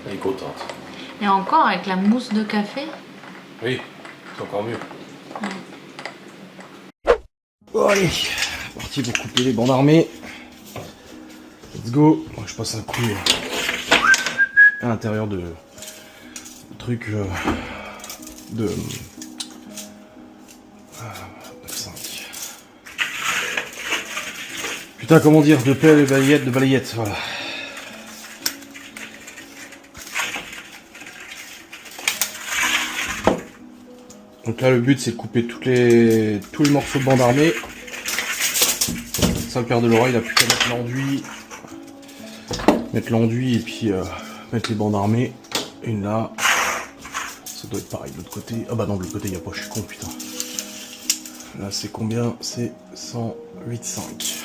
Elle est contente. Et encore avec la mousse de café. Oui, c'est encore mieux. Bon, allez, parti pour couper les bandes armées. Let's go. Moi, je passe un coup à l'intérieur de truc de 5. Putain, comment dire, de pelle et de balayette, voilà. Donc là, le but, c'est de couper tous les morceaux de bande armée. Ça, le père de Laura, il a plus qu'à mettre l'enduit et puis mettre les bandes armées. Une là. Ça doit être pareil de l'autre côté. Ah bah non, de l'autre côté, il n'y a pas, je suis con, putain. Là, c'est combien? C'est 108,5.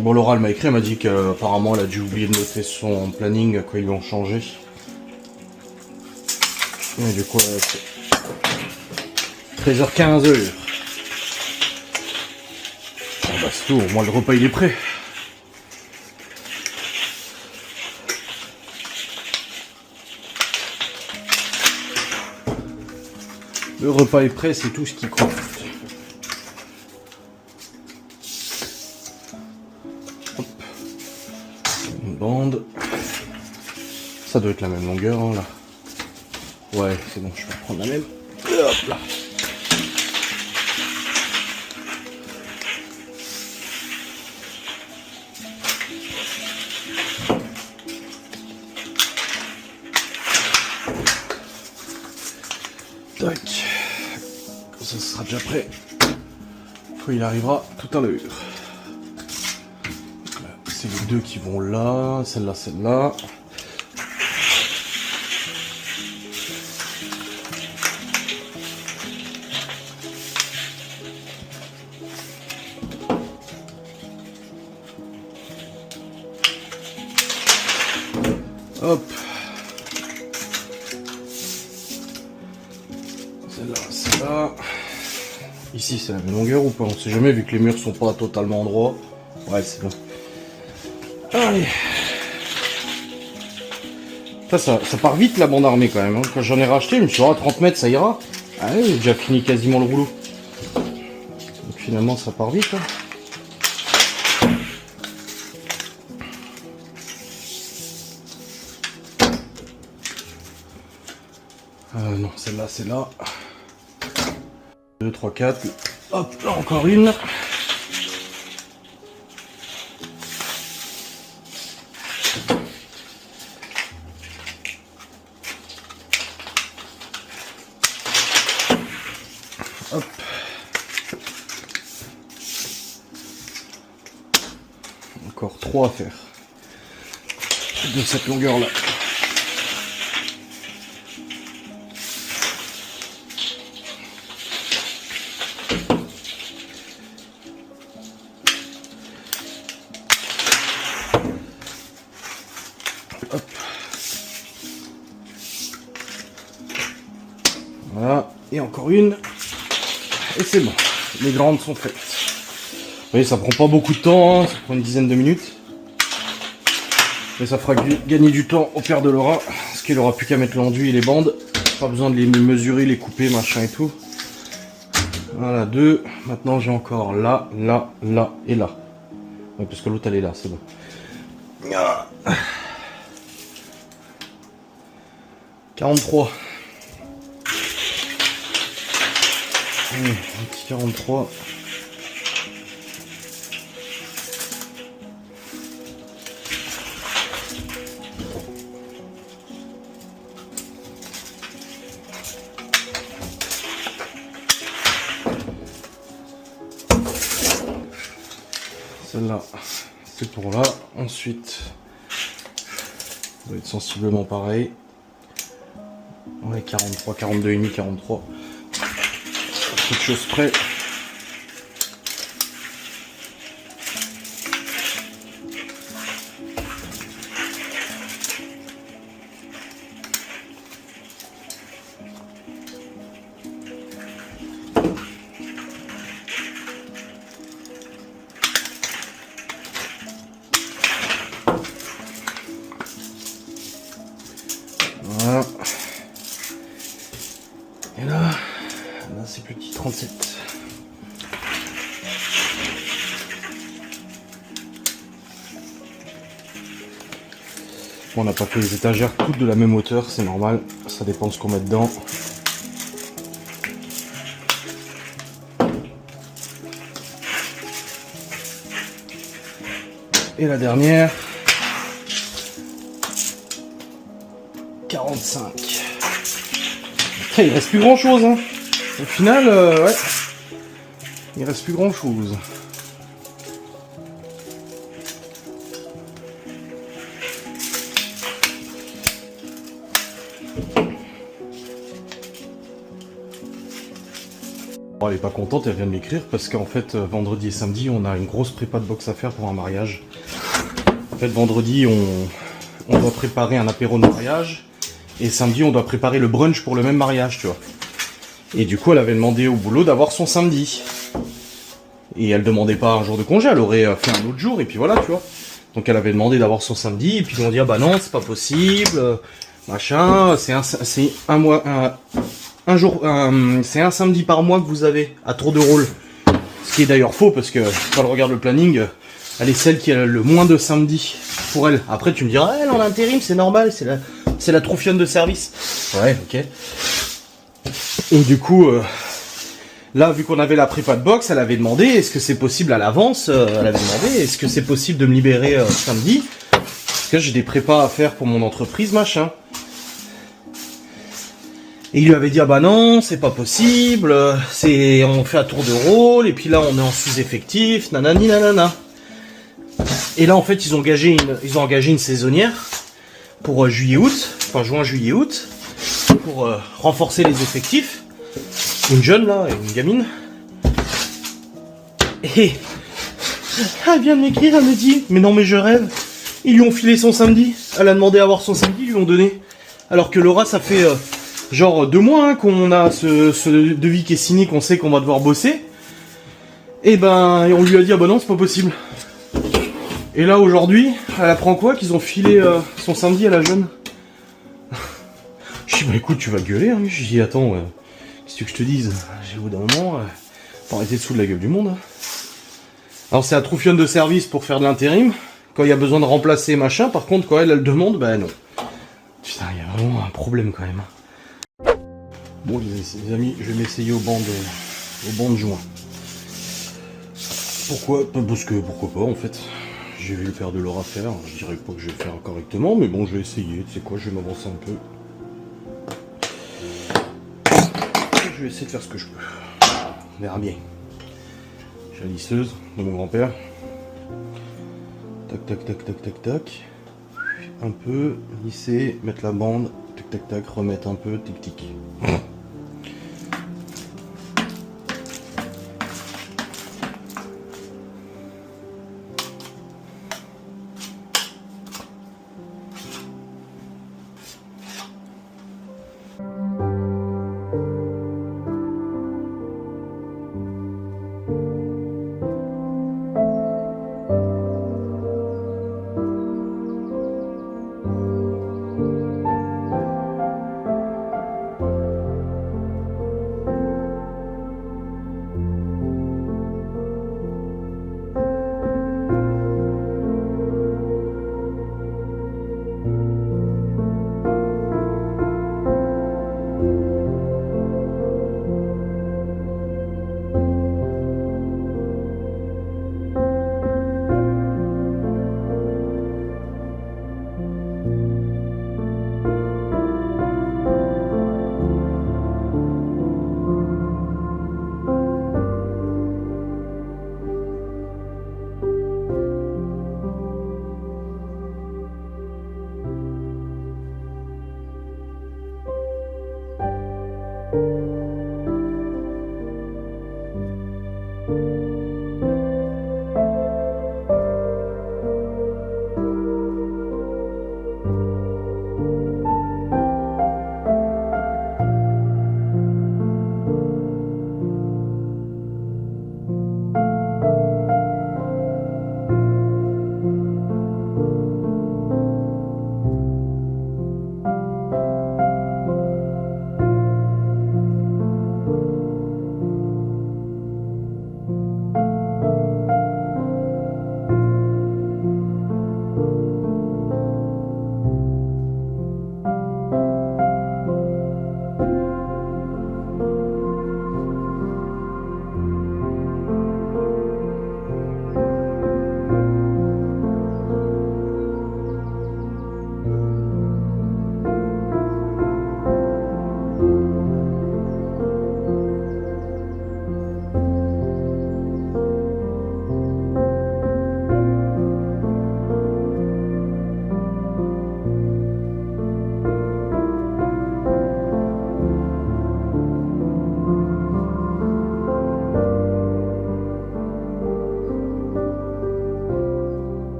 Bon, Laura, elle m'a écrit, elle m'a dit qu'apparemment elle a dû oublier de noter son planning quand ils lui ont changé. Mais du coup, c'est 13h15. Ah bah c'est tout, au moins le repas il est prêt. Le repas est prêt, c'est tout ce qui compte. Bande. Ça doit être la même longueur, hein, là. Ouais, c'est bon, je vais prendre la même. Hop là. Tac. Comme ça, ce sera déjà prêt. Quand il arrivera tout à l'heure. c'est les deux qui vont là, celle-là, celle-là. Hop. Celle-là, celle-là. Ici, c'est la même longueur ou pas? On sait jamais vu que les murs sont pas totalement droits. Ouais, c'est bon. Allez. Ça part vite la bande armée quand même. Hein. Quand j'en ai racheté, je me suis dit, 30 mètres, ça ira. Allez, j'ai déjà fini quasiment le rouleau. Donc finalement, ça part vite. Hein. Non, celle-là, c'est là. 2, 3, 4. Hop, là encore une. Hop. Encore 3 à faire. De cette longueur-là. Hop. Voilà, et encore une. Et c'est bon, les grandes sont faites. Vous voyez, ça prend pas beaucoup de temps, hein, ça prend une dizaine de minutes. Mais ça fera gagner du temps au père de Laura, parce qu'il aura plus qu'à mettre l'enduit et les bandes. Pas besoin de les mesurer, les couper, machin et tout. Voilà, 2. Maintenant j'ai encore là, là, là et là. Ouais, parce que l'autre elle est là, c'est bon. 43. Un petit 43. Celle-là, c'est pour là. Ensuite, ça va être sensiblement pareil. Ouais, 43, 42,5, 43. Quelque chose près. Voilà. Et là c'est plus petit, 37. Bon, on n'a pas fait les étagères toutes de la même hauteur, c'est normal, ça dépend de ce qu'on met dedans. Et la dernière, 45. Après, il reste plus grand chose, hein. Au final, ouais, il reste plus grand chose. Bon, elle est pas contente, elle vient de m'écrire parce qu'en fait, vendredi et samedi, on a une grosse prépa de boxe à faire pour un mariage. En fait, vendredi, on doit préparer un apéro de mariage. Et samedi, on doit préparer le brunch pour le même mariage, tu vois. Et du coup, elle avait demandé au boulot d'avoir son samedi. Et elle demandait pas un jour de congé, elle aurait fait un autre jour, et puis voilà, tu vois. Donc elle avait demandé d'avoir son samedi, et puis ils ont dit, ah bah non, c'est pas possible, machin, c'est un samedi par mois que vous avez, à tour de rôle. Ce qui est d'ailleurs faux, parce que quand elle regarde le planning, elle est celle qui a le moins de samedis pour elle. Après, tu me diras, elle en intérim, c'est normal, c'est la troufionne de service. Ouais, ok. Et du coup, là, vu qu'on avait la prépa de boxe, elle avait demandé, est-ce que c'est possible à l'avance, elle avait demandé, est-ce que c'est possible de me libérer samedi, parce que j'ai des prépas à faire pour mon entreprise, machin. Et il lui avait dit, ah bah non, c'est pas possible, on fait à tour de rôle, et puis là, on est en sous-effectif, nanani nanana. Et là, en fait, ils ont engagé une saisonnière pour juillet-août, enfin juin, juillet-août, pour renforcer les effectifs. Une jeune, là, une gamine. Et elle vient de m'écrire, elle me dit, mais non, mais je rêve. Ils lui ont filé son samedi. Elle a demandé à avoir son samedi, ils lui ont donné. Alors que Laura, ça fait genre 2 mois qu'on a ce devis qui est signé, qu'on sait qu'on va devoir bosser. Et ben, on lui a dit, ah bah non, c'est pas possible. Et là, aujourd'hui, elle apprend quoi? Qu'ils ont filé son samedi à la jeune. Je dis, bah écoute, tu vas gueuler. Hein. Je dis, attends, qu'est-ce que je te dise? J'ai au bout d'un moment, faut arrêter de foutre la gueule du monde. Hein. Alors, c'est un troufionne de service pour faire de l'intérim. Quand il y a besoin de remplacer machin, par contre, quand elle demande, bah non. Putain, il y a vraiment un problème quand même. Bon, les amis, je vais m'essayer au banc de joint. Pourquoi? Parce que pourquoi pas en fait. J'ai vu le père de Laura faire. Je dirais pas que je vais faire correctement, mais bon, je vais essayer. Tu sais quoi, je vais m'avancer un peu. Je vais essayer de faire ce que je peux. On verra bien. J'ai la lisseuse de mon grand-père. Tac, tac, tac, tac, tac, tac. Un peu, lisser, mettre la bande. Tac, tac, tac, remettre un peu, tic, tic.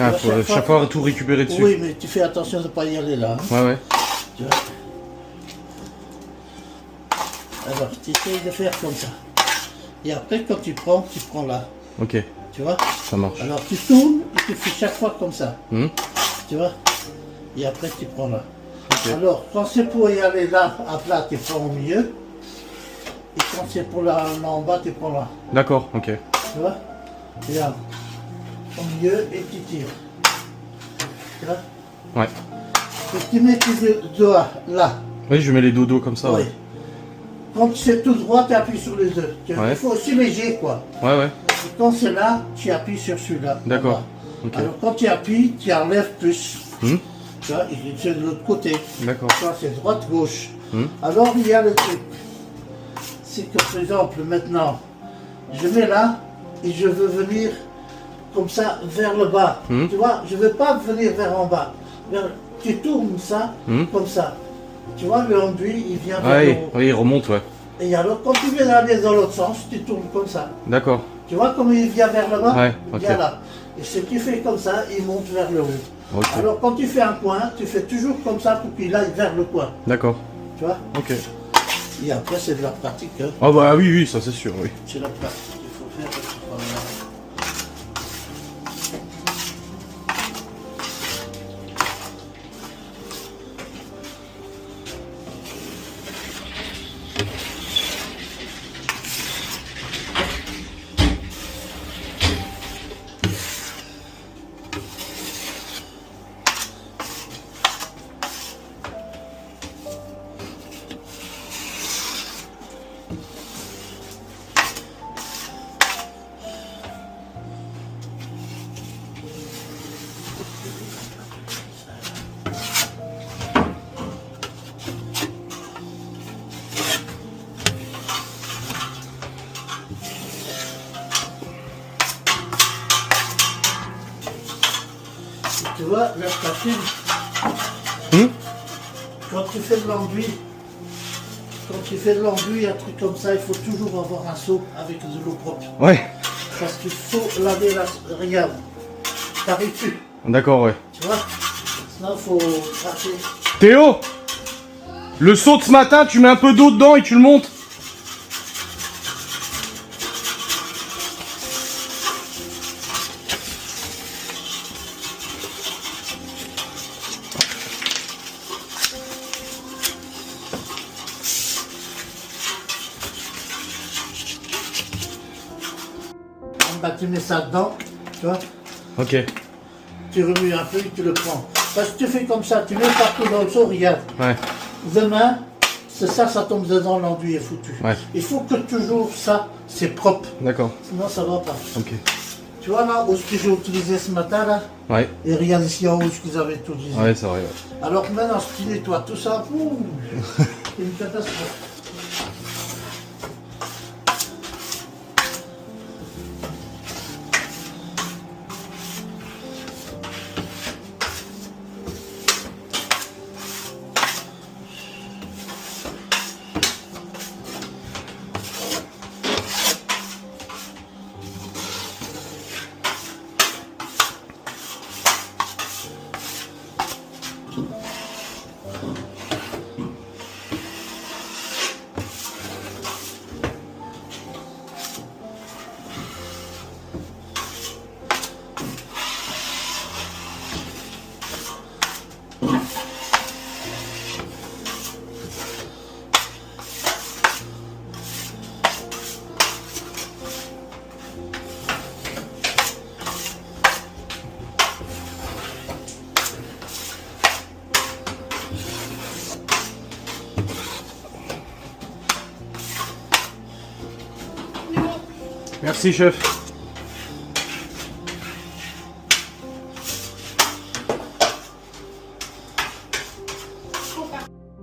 Ah, vois, faut chaque fois tout récupérer dessus. Oui, mais tu fais attention de ne pas y aller là. Hein. Ouais, ouais. Tu vois. Alors, tu essayes de faire comme ça. Et après, quand tu prends là. Ok, Tu vois. ça marche. Alors, tu tournes et tu fais chaque fois comme ça. Hmm. Tu vois. Et après, tu prends là. Ok. Alors, quand c'est pour y aller là, à plat, tu prends au milieu. Et quand c'est pour là en bas, tu prends là. D'accord, ok. Tu vois. Regarde. Au milieu et tu tires. Tu vois. Ouais. Et tu mets tes doigts là. Oui, je mets les dodos comme ça. Oui. Ouais, Quand c'est tout droit, tu appuies sur les deux. Ouais. Il faut aussi léger, quoi. ouais. Ouais. Et quand c'est là, tu appuies sur celui-là. D'accord. en bas. Ok. Alors quand tu appuies, tu enlèves plus. Hmm. Tu vois, et c'est de l'autre côté. D'accord. Tu vois, c'est droite-gauche. Hmm. Alors il y a le truc. C'est que par exemple, maintenant, je mets là et je veux venir comme ça vers le bas. Hmm. Tu vois, je ne veux pas venir vers en bas. Tu tournes ça Hmm. comme ça. Tu vois, le enduit, il vient vers Ah, le oui, haut. oui, il remonte, ouais. Et alors, quand tu veux aller dans l'autre sens, tu tournes comme ça. D'accord. Tu vois comme il vient vers le bas? Ouais, Il ok. vient là. Et si tu fais comme ça, il monte vers le haut. Ok. Alors, quand tu fais un coin, tu fais toujours comme ça pour qu'il aille vers le coin. D'accord. Tu vois? Ok. Et après, c'est de la pratique. Hein. Ah bah oui, oui, ça c'est sûr, oui. C'est la pratique qu'il faut faire. Tu vois, la patine, Hmm. quand tu fais de l'enduit, un truc comme ça, il faut toujours avoir un seau avec de l'eau propre. Ouais. Parce qu'il faut laver la... Regarde, t'arrives plus, D'accord, ouais. tu vois. Sinon, il faut cracher. Théo, le seau de ce matin, tu mets un peu d'eau dedans et tu le montes. Bah, tu mets ça dedans, tu vois. Ok. Tu remues un peu et tu le prends. Parce que tu fais comme ça, tu mets partout dans le seau, regarde. Ouais. Demain, c'est ça, ça tombe dedans, l'enduit est foutu. Ouais. Il faut que toujours ça, c'est propre. D'accord. Sinon, ça va pas. Ok. Tu vois là, où ce que j'ai utilisé ce matin là, Ouais. et regarde ici en haut ce qu'ils avaient tout utilisé. Ouais, c'est vrai. Ouais. Alors que maintenant, si tu nettoies tout ça, ouh, c'est une catastrophe. Merci, chef.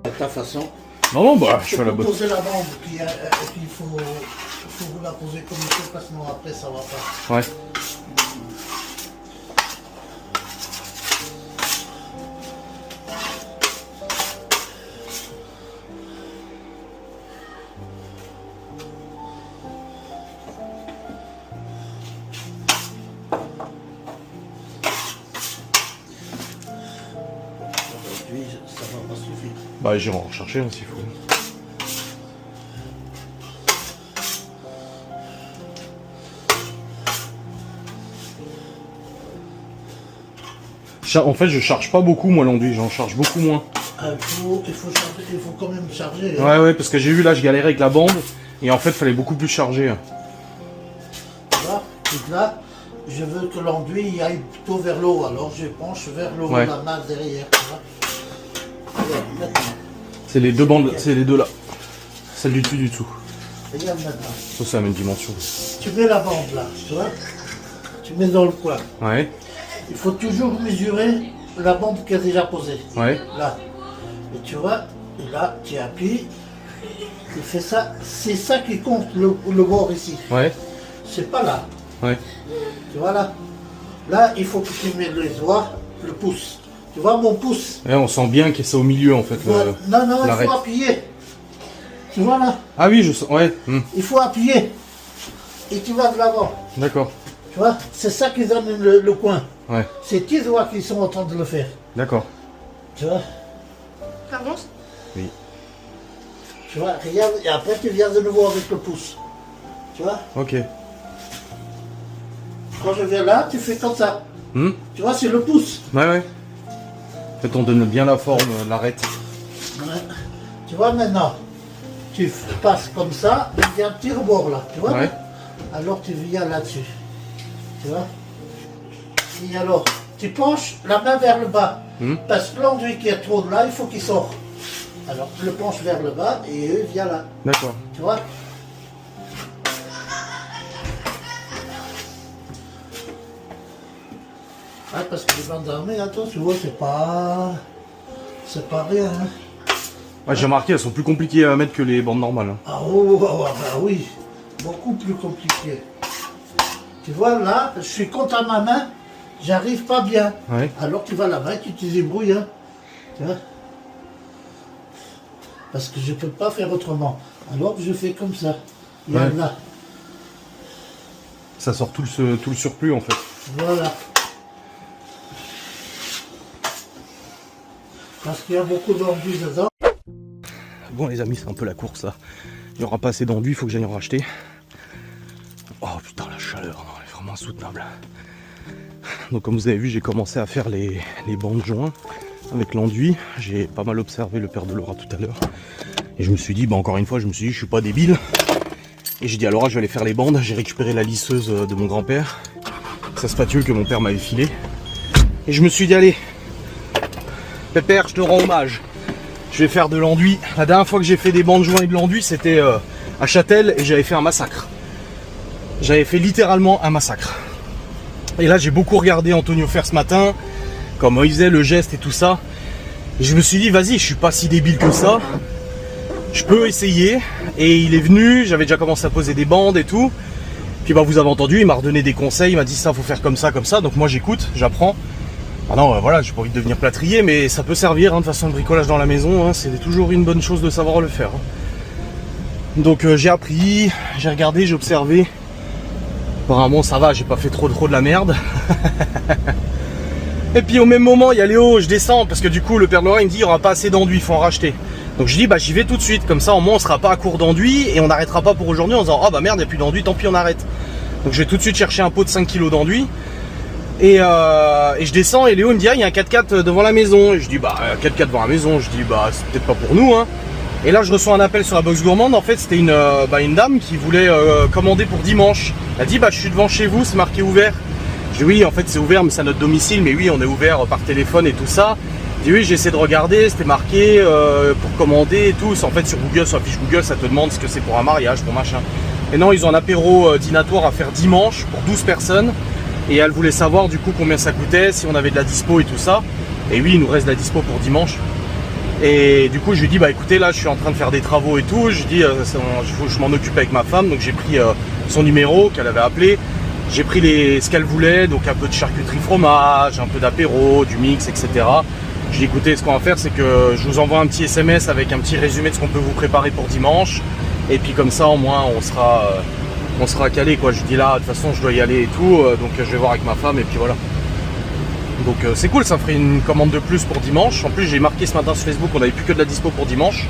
De ta façon. Non, non, bah, je Tu fais la peux bonne. poser la bande, puis il faut la poser comme il faut, parce que sinon après ça va pas. Ouais. Bah j'irai en rechercher s'il faut. En fait, je charge pas beaucoup moi l'enduit, j'en charge beaucoup moins. Il faut quand même charger. Ouais, ouais, parce que j'ai vu là, je galérais avec la bande et en fait, il fallait beaucoup plus charger. Là, et là, je veux que l'enduit aille plutôt vers le haut, alors je penche vers le haut, Ouais. la masse derrière. Tu vois. Regarde maintenant. C'est les deux bandes, c'est les deux là. Celle du dessus du dessous. Regarde maintenant. Ça, c'est la même dimension. Tu mets la bande là, tu vois. Tu mets dans le coin. Ouais, Il faut toujours mesurer la bande qui est déjà posée. ouais, Là. Et tu vois, et là, tu appuies. Tu fais ça. C'est ça qui compte, le bord ici. ouais, C'est pas là. ouais. Tu vois là. Là, il faut que tu mets les doigts, le pouce. Tu vois mon pouce. Ouais, on sent bien que c'est au milieu en fait. Voilà. Non, non, il l'arrêt. faut appuyer. Tu vois là. Ah oui, je sens, ouais, Il faut appuyer. Et tu vas de l'avant. d'accord. Tu vois, c'est ça qui donne le coin. Ouais, C'est tes doigts qui sont en train de le faire. d'accord. Tu vois. Pardon? Tu vois, regarde, et après tu viens de nouveau avec le pouce. Tu vois. Ok. Quand je viens là, tu fais comme ça. Hmm. Tu vois, c'est le pouce. Ouais, ouais. En fait, on donne bien la forme, l'arête. Ouais. Tu vois, maintenant, tu passes comme ça, il y a un petit rebord là. Tu vois. Ouais. Alors tu viens là-dessus. Tu vois. Et alors, tu penches la main vers le bas. Hmm. Parce que l'enduit qui est trop là, il faut qu'il sorte. Alors tu le penches vers le bas et eux viennent là. D'accord. Tu vois. Ah, parce que les bandes armées, attends, tu vois, c'est pas rien. Hein. Ouais, j'ai remarqué, elles sont plus compliquées à mettre que les bandes normales. Ah, oh, bah oui, beaucoup plus compliqué. Tu vois, là, je suis contre à ma main, j'arrive pas bien. Ouais. Alors tu vas là-bas et tu te débrouilles. Hein. Tu vois. Parce que je peux pas faire autrement. Alors je fais comme ça. Regarde Ouais. là. Ça sort tout le surplus en fait. Voilà. Parce qu'il y a beaucoup d'enduit dedans. Bon les amis, c'est un peu la course là. Il n'y aura pas assez d'enduit, il faut que j'aille en racheter. Oh putain, la chaleur, non, elle est vraiment insoutenable. Donc comme vous avez vu, j'ai commencé à faire les bandes joints avec l'enduit. J'ai pas mal observé le père de Laura tout à l'heure. Et je me suis dit, bah encore une fois, je me suis dit, je suis pas débile. Et j'ai dit à Laura, je vais aller faire les bandes. J'ai récupéré la lisseuse de mon grand-père. Sa spatule que mon père m'avait filée. Et je me suis dit, allez, Pépère, je te rends hommage. Je vais faire de l'enduit. La dernière fois que j'ai fait des bandes joints et de l'enduit, c'était à Châtel et j'avais fait un massacre. J'avais fait littéralement un massacre. Et là, j'ai beaucoup regardé Antonio faire ce matin, comment il faisait le geste et tout ça. Et je me suis dit, vas-y, je suis pas si débile que ça. Je peux essayer. Et il est venu, j'avais déjà commencé à poser des bandes et tout. Puis bah, vous avez entendu, il m'a redonné des conseils, il m'a dit ça, faut faire comme ça, comme ça. Donc moi, j'écoute, j'apprends. Ah non, voilà, j'ai pas envie de devenir plâtrier, mais ça peut servir, hein, de toute façon, le bricolage dans la maison, hein, c'est toujours une bonne chose de savoir le faire. Hein. Donc j'ai appris, j'ai regardé, j'ai observé. Apparemment ça va, j'ai pas fait trop de la merde. Et puis au même moment, il y a Léo, je descends, parce que du coup, le père de Laura, il me dit, il n'y aura pas assez d'enduit, il faut en racheter. Donc je dis, bah j'y vais tout de suite, comme ça au moins on sera pas à court d'enduit, et on n'arrêtera pas pour aujourd'hui en disant, ah bah merde, il n'y a plus d'enduit, tant pis, on arrête. Donc je vais tout de suite chercher un pot de 5 kg d'enduit. Et je descends et Léo il me dit, ah, il y a un 4x4 devant la maison. Et je dis, bah 4x4 devant la maison, je dis, bah c'est peut-être pas pour nous, hein. Et là je reçois un appel sur la box gourmande. En fait c'était une dame qui voulait commander pour dimanche. Elle dit, bah je suis devant chez vous, c'est marqué ouvert. Je dis, oui en fait c'est ouvert mais c'est à notre domicile, mais oui on est ouvert par téléphone et tout ça. Je dis, oui j'ai essayé de regarder, c'était marqué pour commander et tout. En fait sur Google, sur la fiche Google, ça te demande ce que c'est pour un mariage, pour machin. Et non, ils ont un apéro dînatoire à faire dimanche pour 12 personnes. Et elle voulait savoir du coup combien ça coûtait, si on avait de la dispo et tout ça. Et oui, il nous reste de la dispo pour dimanche. Et du coup, je lui dis, bah écoutez, là je suis en train de faire des travaux et tout. Je dis, je m'en occupe avec ma femme. Donc j'ai pris son numéro qu'elle avait appelé. J'ai pris ce qu'elle voulait, donc un peu de charcuterie fromage, un peu d'apéro, du mix, etc. Je dis, écoutez, ce qu'on va faire, c'est que je vous envoie un petit SMS avec un petit résumé de ce qu'on peut vous préparer pour dimanche. Et puis comme ça, au moins, on sera calé, quoi. Je dis là, de toute façon, je dois y aller et tout, donc je vais voir avec ma femme et puis voilà. Donc c'est cool, ça ferait une commande de plus pour dimanche. En plus j'ai marqué ce matin sur Facebook qu'on avait plus que de la dispo pour dimanche.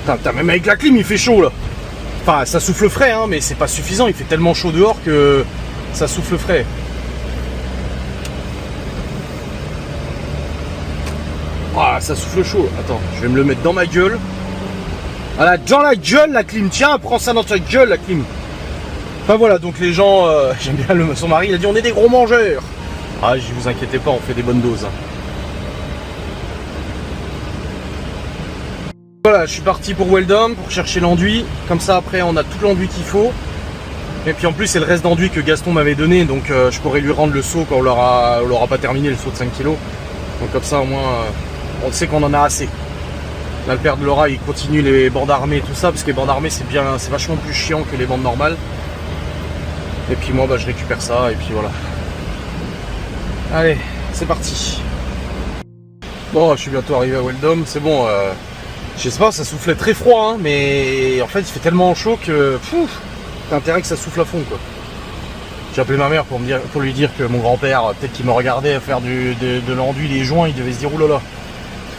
Putain, même avec la clim il fait chaud là. Enfin ça souffle frais hein, mais c'est pas suffisant, il fait tellement chaud dehors que ça souffle frais. Ah ça souffle chaud, attends, je vais me le mettre dans ma gueule. Voilà, dans la gueule la clim, tiens, prends ça dans ta gueule la clim. Enfin voilà, donc les gens, j'aime bien son mari, il a dit on est des gros mangeurs. Ah, j'y vous inquiétez pas, on fait des bonnes doses. Hein. Voilà, je suis parti pour Weldom pour chercher l'enduit. Comme ça, après, on a tout l'enduit qu'il faut. Et puis en plus, c'est le reste d'enduit que Gaston m'avait donné. Donc je pourrais lui rendre le seau quand on l'aura pas terminé, le seau de 5 kg. Donc comme ça, au moins, on sait qu'on en a assez. Là, le père de Laura, il continue les bandes armées et tout ça. Parce que les bandes armées, c'est vachement plus chiant que les bandes normales. Et puis moi, bah, je récupère ça. Et puis voilà. Allez, c'est parti. Bon, je suis bientôt arrivé à Weldom, c'est bon. Je sais pas, ça soufflait très froid, hein, mais en fait, il fait tellement chaud que t'as intérêt que ça souffle à fond, quoi. J'ai appelé ma mère pour lui dire que mon grand-père, peut-être qu'il me regardait faire de l'enduit, les joints, il devait se dire oulala.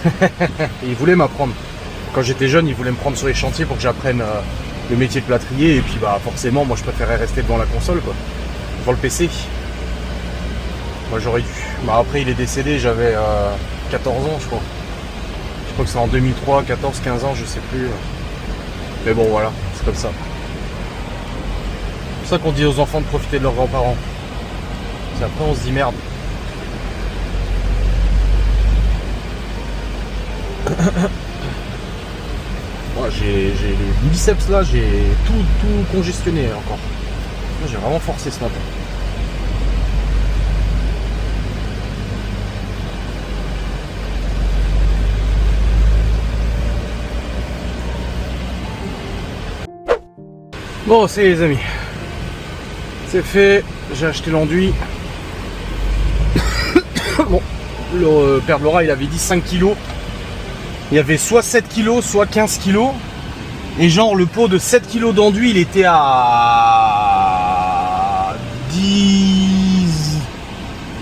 Et il voulait m'apprendre. Quand j'étais jeune, il voulait me prendre sur les chantiers pour que j'apprenne le métier de plâtrier. Et puis, bah, forcément, moi, je préférais rester devant la console, quoi, devant le PC. Moi j'aurais dû. Bah après il est décédé, j'avais 14 ans je crois. Je crois que c'est en 2003, 14, 15 ans, je sais plus. Mais bon voilà, c'est comme ça. C'est pour ça qu'on dit aux enfants de profiter de leurs grands-parents. C'est après on se dit merde. Moi j'ai les biceps là, j'ai tout congestionné encore. J'ai vraiment forcé ce matin. Bon, c'est les amis, c'est fait, j'ai acheté l'enduit. Bon, le père de Laura, il avait dit 5 kilos. Il y avait soit 7 kilos, soit 15 kilos. Et genre, le pot de 7 kilos d'enduit, il était à 10...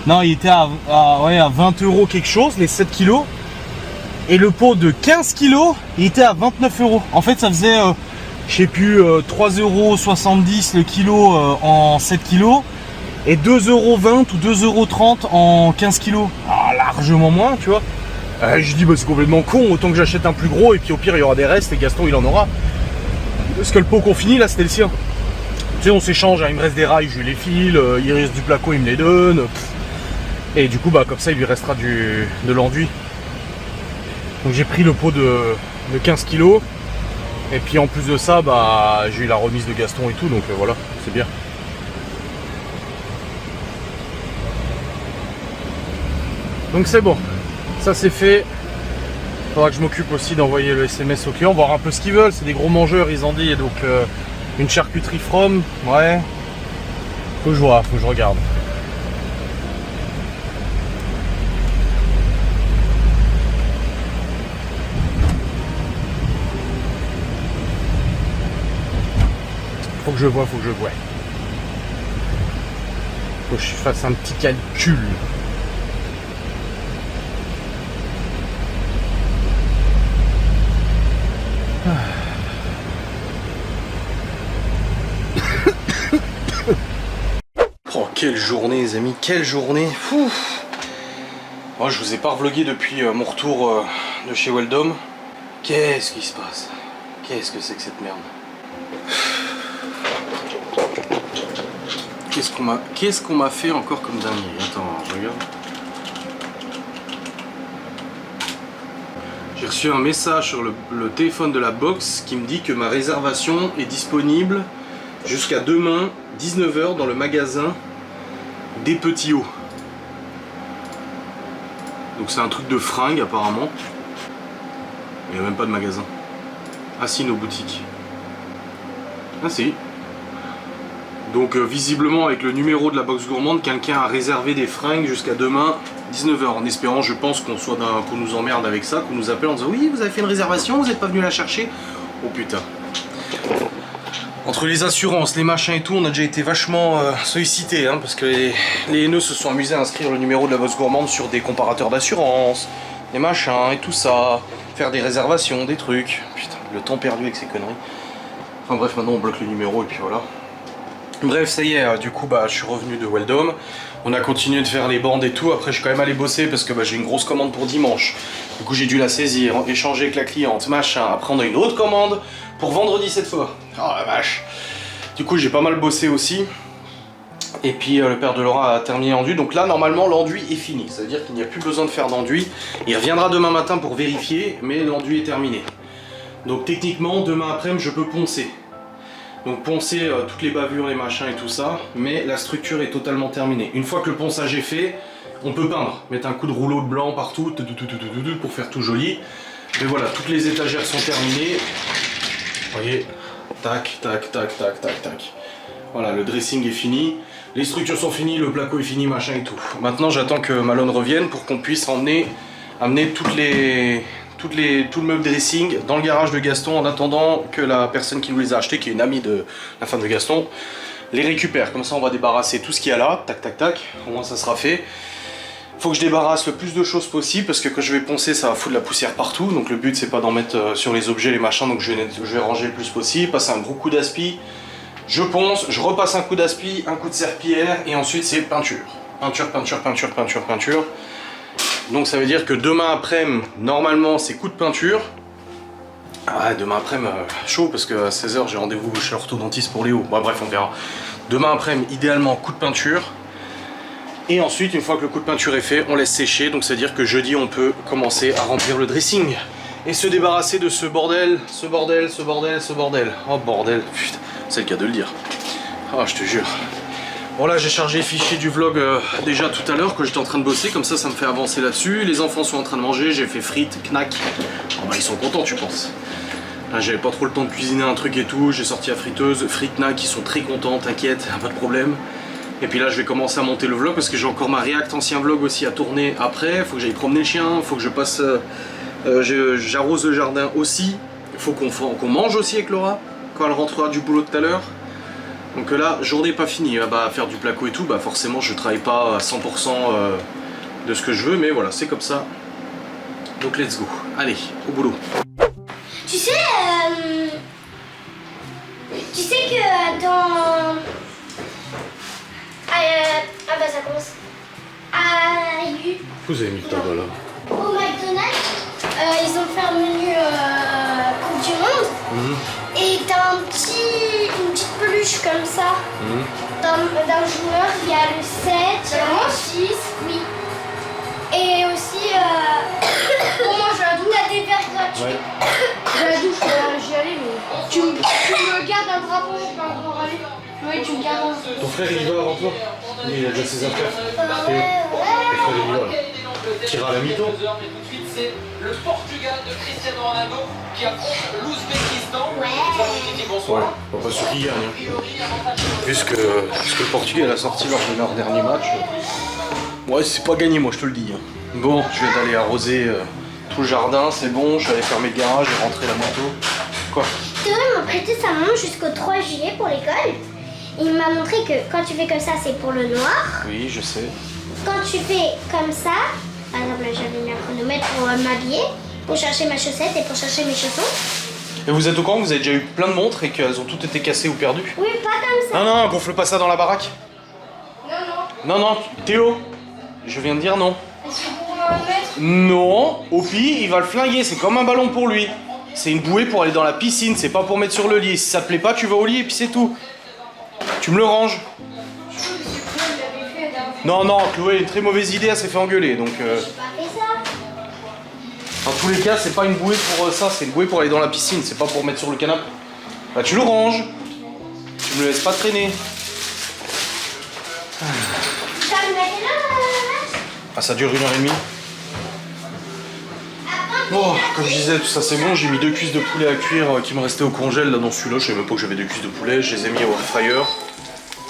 Non, il était à 20 € quelque chose, les 7 kilos. Et le pot de 15 kilos, il était à 29 €. En fait, ça faisait... je sais plus, 3,70 € le kilo en 7 kilos et 2,20 € ou 2,30 € en 15 kilos. Ah, largement moins, tu vois. Je dis, bah, c'est complètement con, autant que j'achète un plus gros et puis au pire, il y aura des restes et Gaston, il en aura. Parce que le pot qu'on finit, là, c'était le sien. Tu sais, on s'échange, hein, il me reste des rails, je lui les file, il reste du placo, il me les donne. Et du coup, bah, comme ça, il lui restera de l'enduit. Donc j'ai pris le pot de 15 kilos. Et puis en plus de ça, bah, j'ai eu la remise de Gaston et tout, donc voilà, c'est bien. Donc c'est bon, ça c'est fait. Faudra que je m'occupe aussi d'envoyer le SMS aux clients, voir un peu ce qu'ils veulent. C'est des gros mangeurs, ils en disent, donc une charcuterie from, ouais. Faut que je vois, faut que je regarde. Faut que je vois. Faut que je fasse un petit calcul. Oh, quelle journée les amis, quelle journée. Moi je vous ai pas revlogué depuis mon retour de chez Weldom. Qu'est-ce qui se passe? Qu'est-ce que c'est que cette merde? Qu'est-ce qu'on m'a fait encore comme dingue? Attends, je regarde. J'ai reçu un message sur le téléphone de la box qui me dit que ma réservation est disponible jusqu'à demain 19 h dans le magasin des Petits Hauts. Donc c'est un truc de fringues apparemment. Il n'y a même pas de magasin. Ah si, nos boutiques. Ah si. Donc visiblement avec le numéro de la box gourmande, quelqu'un a réservé des fringues jusqu'à demain 19 h, en espérant, je pense, qu'on nous emmerde avec ça, qu'on nous appelle en disant oui, vous avez fait une réservation, vous n'êtes pas venu la chercher. Oh putain. Entre les assurances, les machins et tout, on a déjà été vachement sollicités, hein, parce que les haineux se sont amusés à inscrire le numéro de la bosse gourmande sur des comparateurs d'assurance, des machins et tout ça, faire des réservations, des trucs. Putain, le temps perdu avec ces conneries. Enfin bref, maintenant on bloque le numéro et puis voilà. Bref, ça y est, du coup bah je suis revenu de Weldom. On a continué de faire les bandes et tout. Après je suis quand même allé bosser parce que bah, j'ai une grosse commande pour dimanche. Du coup j'ai dû la saisir, échanger avec la cliente, machin. Après on a une autre commande pour vendredi cette fois. Oh la vache. Du coup j'ai pas mal bossé aussi. Et puis le père de Laura a terminé l'enduit. Donc là normalement l'enduit est fini. Ça veut dire qu'il n'y a plus besoin de faire d'enduit. Il reviendra demain matin pour vérifier, mais l'enduit est terminé. Donc techniquement demain après-midi je peux poncer. Donc poncer toutes les bavures, les machins et tout ça, mais la structure est totalement terminée. Une fois que le ponçage est fait, on peut peindre, mettre un coup de rouleau de blanc partout, pour faire tout joli. Mais voilà, toutes les étagères sont terminées. Vous voyez, tac, tac, tac, tac, tac, tac. Voilà, le dressing est fini, les structures sont finies, le placo est fini, machin et tout. Maintenant j'attends que Malone revienne pour qu'on puisse amener tout le meuble dressing dans le garage de Gaston en attendant que la personne qui nous les a achetés, qui est une amie de la femme de Gaston, les récupère. Comme ça on va débarrasser tout ce qu'il y a là, tac tac tac, au moins ça sera fait. Faut que je débarrasse le plus de choses possible parce que quand je vais poncer ça va foutre de la poussière partout. Donc le but c'est pas d'en mettre sur les objets, les machins, donc je vais ranger le plus possible, passer un gros coup d'aspi, je ponce, je repasse un coup d'aspi, un coup de serpillière et ensuite c'est peinture. Peinture, peinture, peinture, peinture, peinture. Donc ça veut dire que demain après-midi, normalement c'est coup de peinture. Ah, demain après-midi, chaud parce que à 16 h j'ai rendez-vous chez l'orthodontiste pour Léo. Bon, bref, on verra. Demain après-midi, idéalement coup de peinture. Et ensuite, une fois que le coup de peinture est fait, on laisse sécher. Donc ça veut dire que jeudi, on peut commencer à remplir le dressing. Et se débarrasser de ce bordel, ce bordel, ce bordel, ce bordel. Oh bordel, putain, c'est le cas de le dire. Oh, je te jure. Bon là j'ai chargé les fichiers du vlog déjà tout à l'heure que j'étais en train de bosser, comme ça ça me fait avancer là-dessus. Les enfants sont en train de manger, j'ai fait frites, knack. Oh, bah, ils sont contents tu penses. Là j'avais pas trop le temps de cuisiner un truc et tout, j'ai sorti la friteuse, frites, knack, ils sont très contents, t'inquiète, pas de problème. Et puis là je vais commencer à monter le vlog parce que j'ai encore ma React ancien vlog aussi à tourner après. Faut que j'aille promener le chien, faut que je passe, j'arrose le jardin aussi. Il faut qu'on mange aussi avec Laura quand elle rentrera du boulot tout à l'heure. Donc là, journée pas finie, bah, faire du placo et tout, bah forcément je travaille pas à 100% de ce que je veux, mais voilà, c'est comme ça. Donc let's go, allez, au boulot. Tu sais que dans... ah bah ça commence. Vous avez mis le tabac là. Au McDonald's, ils ont fait un menu Coupe du Monde. Et t'as une petite peluche comme ça d'un joueur. Il y a le 7, il y a le 6, oui. Et aussi, pour moi je la douche, t'as des verres gratuits. Ouais. Je la douche, j'y allais, mais tu me gardes un drapeau, je peux encore aller. Oui, tu me gardes un... Ton frère il y va avant toi? Il a déjà ses affaires. Ton ouais. frère il y va là. Tira à la mi-temps. C'est le Portugal de Cristiano Ronaldo qui affronte l'Ouzbékistan. Ouais. Bonsoir. Ouais, pas sûr qu'il gagne. Hein. Puisque le Portugal a sorti lors de leur dernier match. Ouais, c'est pas gagné, moi je te le dis. Hein. Bon, je vais aller arroser tout le jardin, c'est bon. Je suis allé fermer le garage et rentrer la moto. Quoi? Théo m'a prêté sa main jusqu'au 3 juillet pour l'école. Il m'a montré que quand tu fais comme ça, c'est pour le noir. Oui, je sais. Quand tu fais comme ça, par exemple, là j'avais mis un chronomètre pour m'habiller, pour chercher ma chaussette et pour chercher mes chaussons. Et vous êtes au courant que vous avez déjà eu plein de montres et qu'elles ont toutes été cassées ou perdues? Oui, pas comme ça. Non, gonfle pas ça dans la baraque. Non, Théo, je viens de dire non. Est-ce que pour mettre... Non, au pire, il va le flinguer, c'est comme un ballon pour lui. C'est une bouée pour aller dans la piscine, c'est pas pour mettre sur le lit. Si ça te plaît pas, tu vas au lit et puis c'est tout. Tu me le ranges. Non, Chloé a une très mauvaise idée, elle s'est fait engueuler, donc... J'ai pas fait ça. Dans tous les cas, c'est pas une bouée pour ça, c'est une bouée pour aller dans la piscine, c'est pas pour mettre sur le canapé. Bah tu le ranges. Tu me le laisses pas traîner. Tu vas me mettre là, Ah, ça dure 1h30. Bon, comme je disais, tout ça c'est bon, j'ai mis 2 cuisses de poulet à cuire qui me restaient au congèle là dans celui-là, je savais même pas que j'avais 2 cuisses de poulet, je les ai mis au air fryer.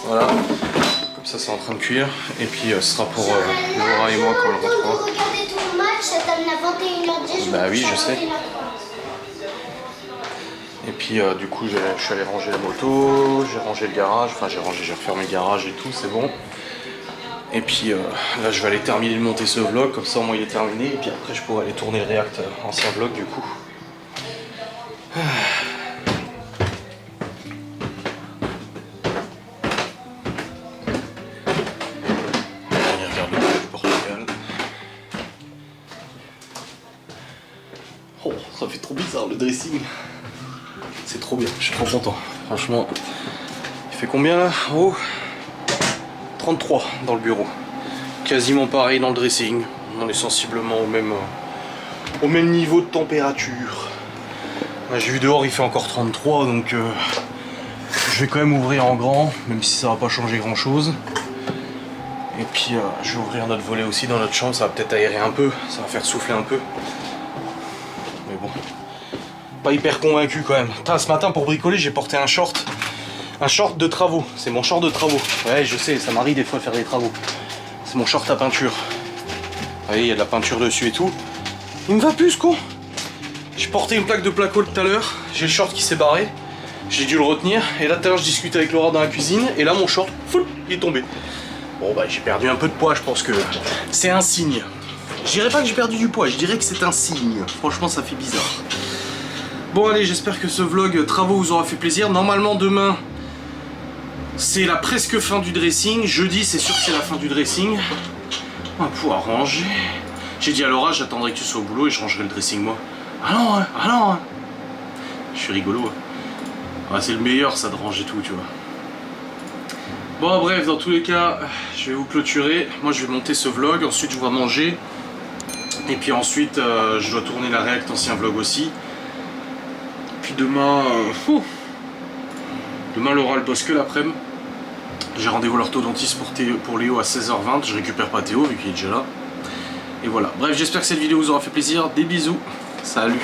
Voilà, comme ça c'est en train de cuire, et puis ce sera pour Laura et moi quand elle rentrera. Pour regarder ton match, ça t'amène à 21h10. Bah oui, je sais. Et puis du coup je suis allé ranger la moto, j'ai rangé le garage, enfin j'ai refermé le garage et tout, c'est bon. Et puis là je vais aller terminer de monter ce vlog, comme ça au moins il est terminé. Et puis après je pourrai aller tourner le React ancien vlog du coup. On regarde le du Portugal. Oh, ça fait trop bizarre le dressing. C'est trop bien, je suis trop content. Franchement, il fait combien là? Oh, 33 dans le bureau. Quasiment pareil dans le dressing. On est sensiblement au même niveau de température. J'ai vu dehors il fait encore 33 donc je vais quand même ouvrir en grand, même si ça va pas changer grand chose. Et puis je vais ouvrir notre volet aussi dans notre chambre, ça va peut-être aérer un peu, ça va faire souffler un peu. Mais bon, pas hyper convaincu quand même. Putain, ce matin pour bricoler j'ai porté un short de travaux, c'est mon short de travaux. Ouais je sais, ça m'arrive des fois de faire des travaux. C'est mon short à peinture. Vous voyez, il y a de la peinture dessus et tout. Il me va plus ce con. J'ai porté une plaque de placo tout à l'heure, j'ai le short qui s'est barré, j'ai dû le retenir, et là tout à l'heure je discutais avec Laura dans la cuisine, et là mon short, il est tombé. Bon bah j'ai perdu un peu de poids, je pense que c'est un signe. Je dirais pas que j'ai perdu du poids, je dirais que c'est un signe. Franchement ça fait bizarre. Bon allez, j'espère que ce vlog travaux vous aura fait plaisir. Normalement demain, c'est la presque fin du dressing, jeudi c'est sûr que c'est la fin du dressing. On va pouvoir ranger. J'ai dit à Laura, j'attendrai que tu sois au boulot et je rangerai le dressing moi. Ah non, hein, ah non, hein. Je suis rigolo. Hein. Ah, c'est le meilleur ça de ranger tout, tu vois. Bon bref, dans tous les cas, je vais vous clôturer. Moi je vais monter ce vlog, ensuite je vais manger. Et puis ensuite, je dois tourner la React ancien vlog aussi. Puis demain, demain Laura elle bosse que l'après-midi. J'ai rendez-vous à l'orthodontiste pour Léo à 16h20. Je récupère pas Théo vu qu'il est déjà là. Et voilà. Bref, j'espère que cette vidéo vous aura fait plaisir. Des bisous. Salut.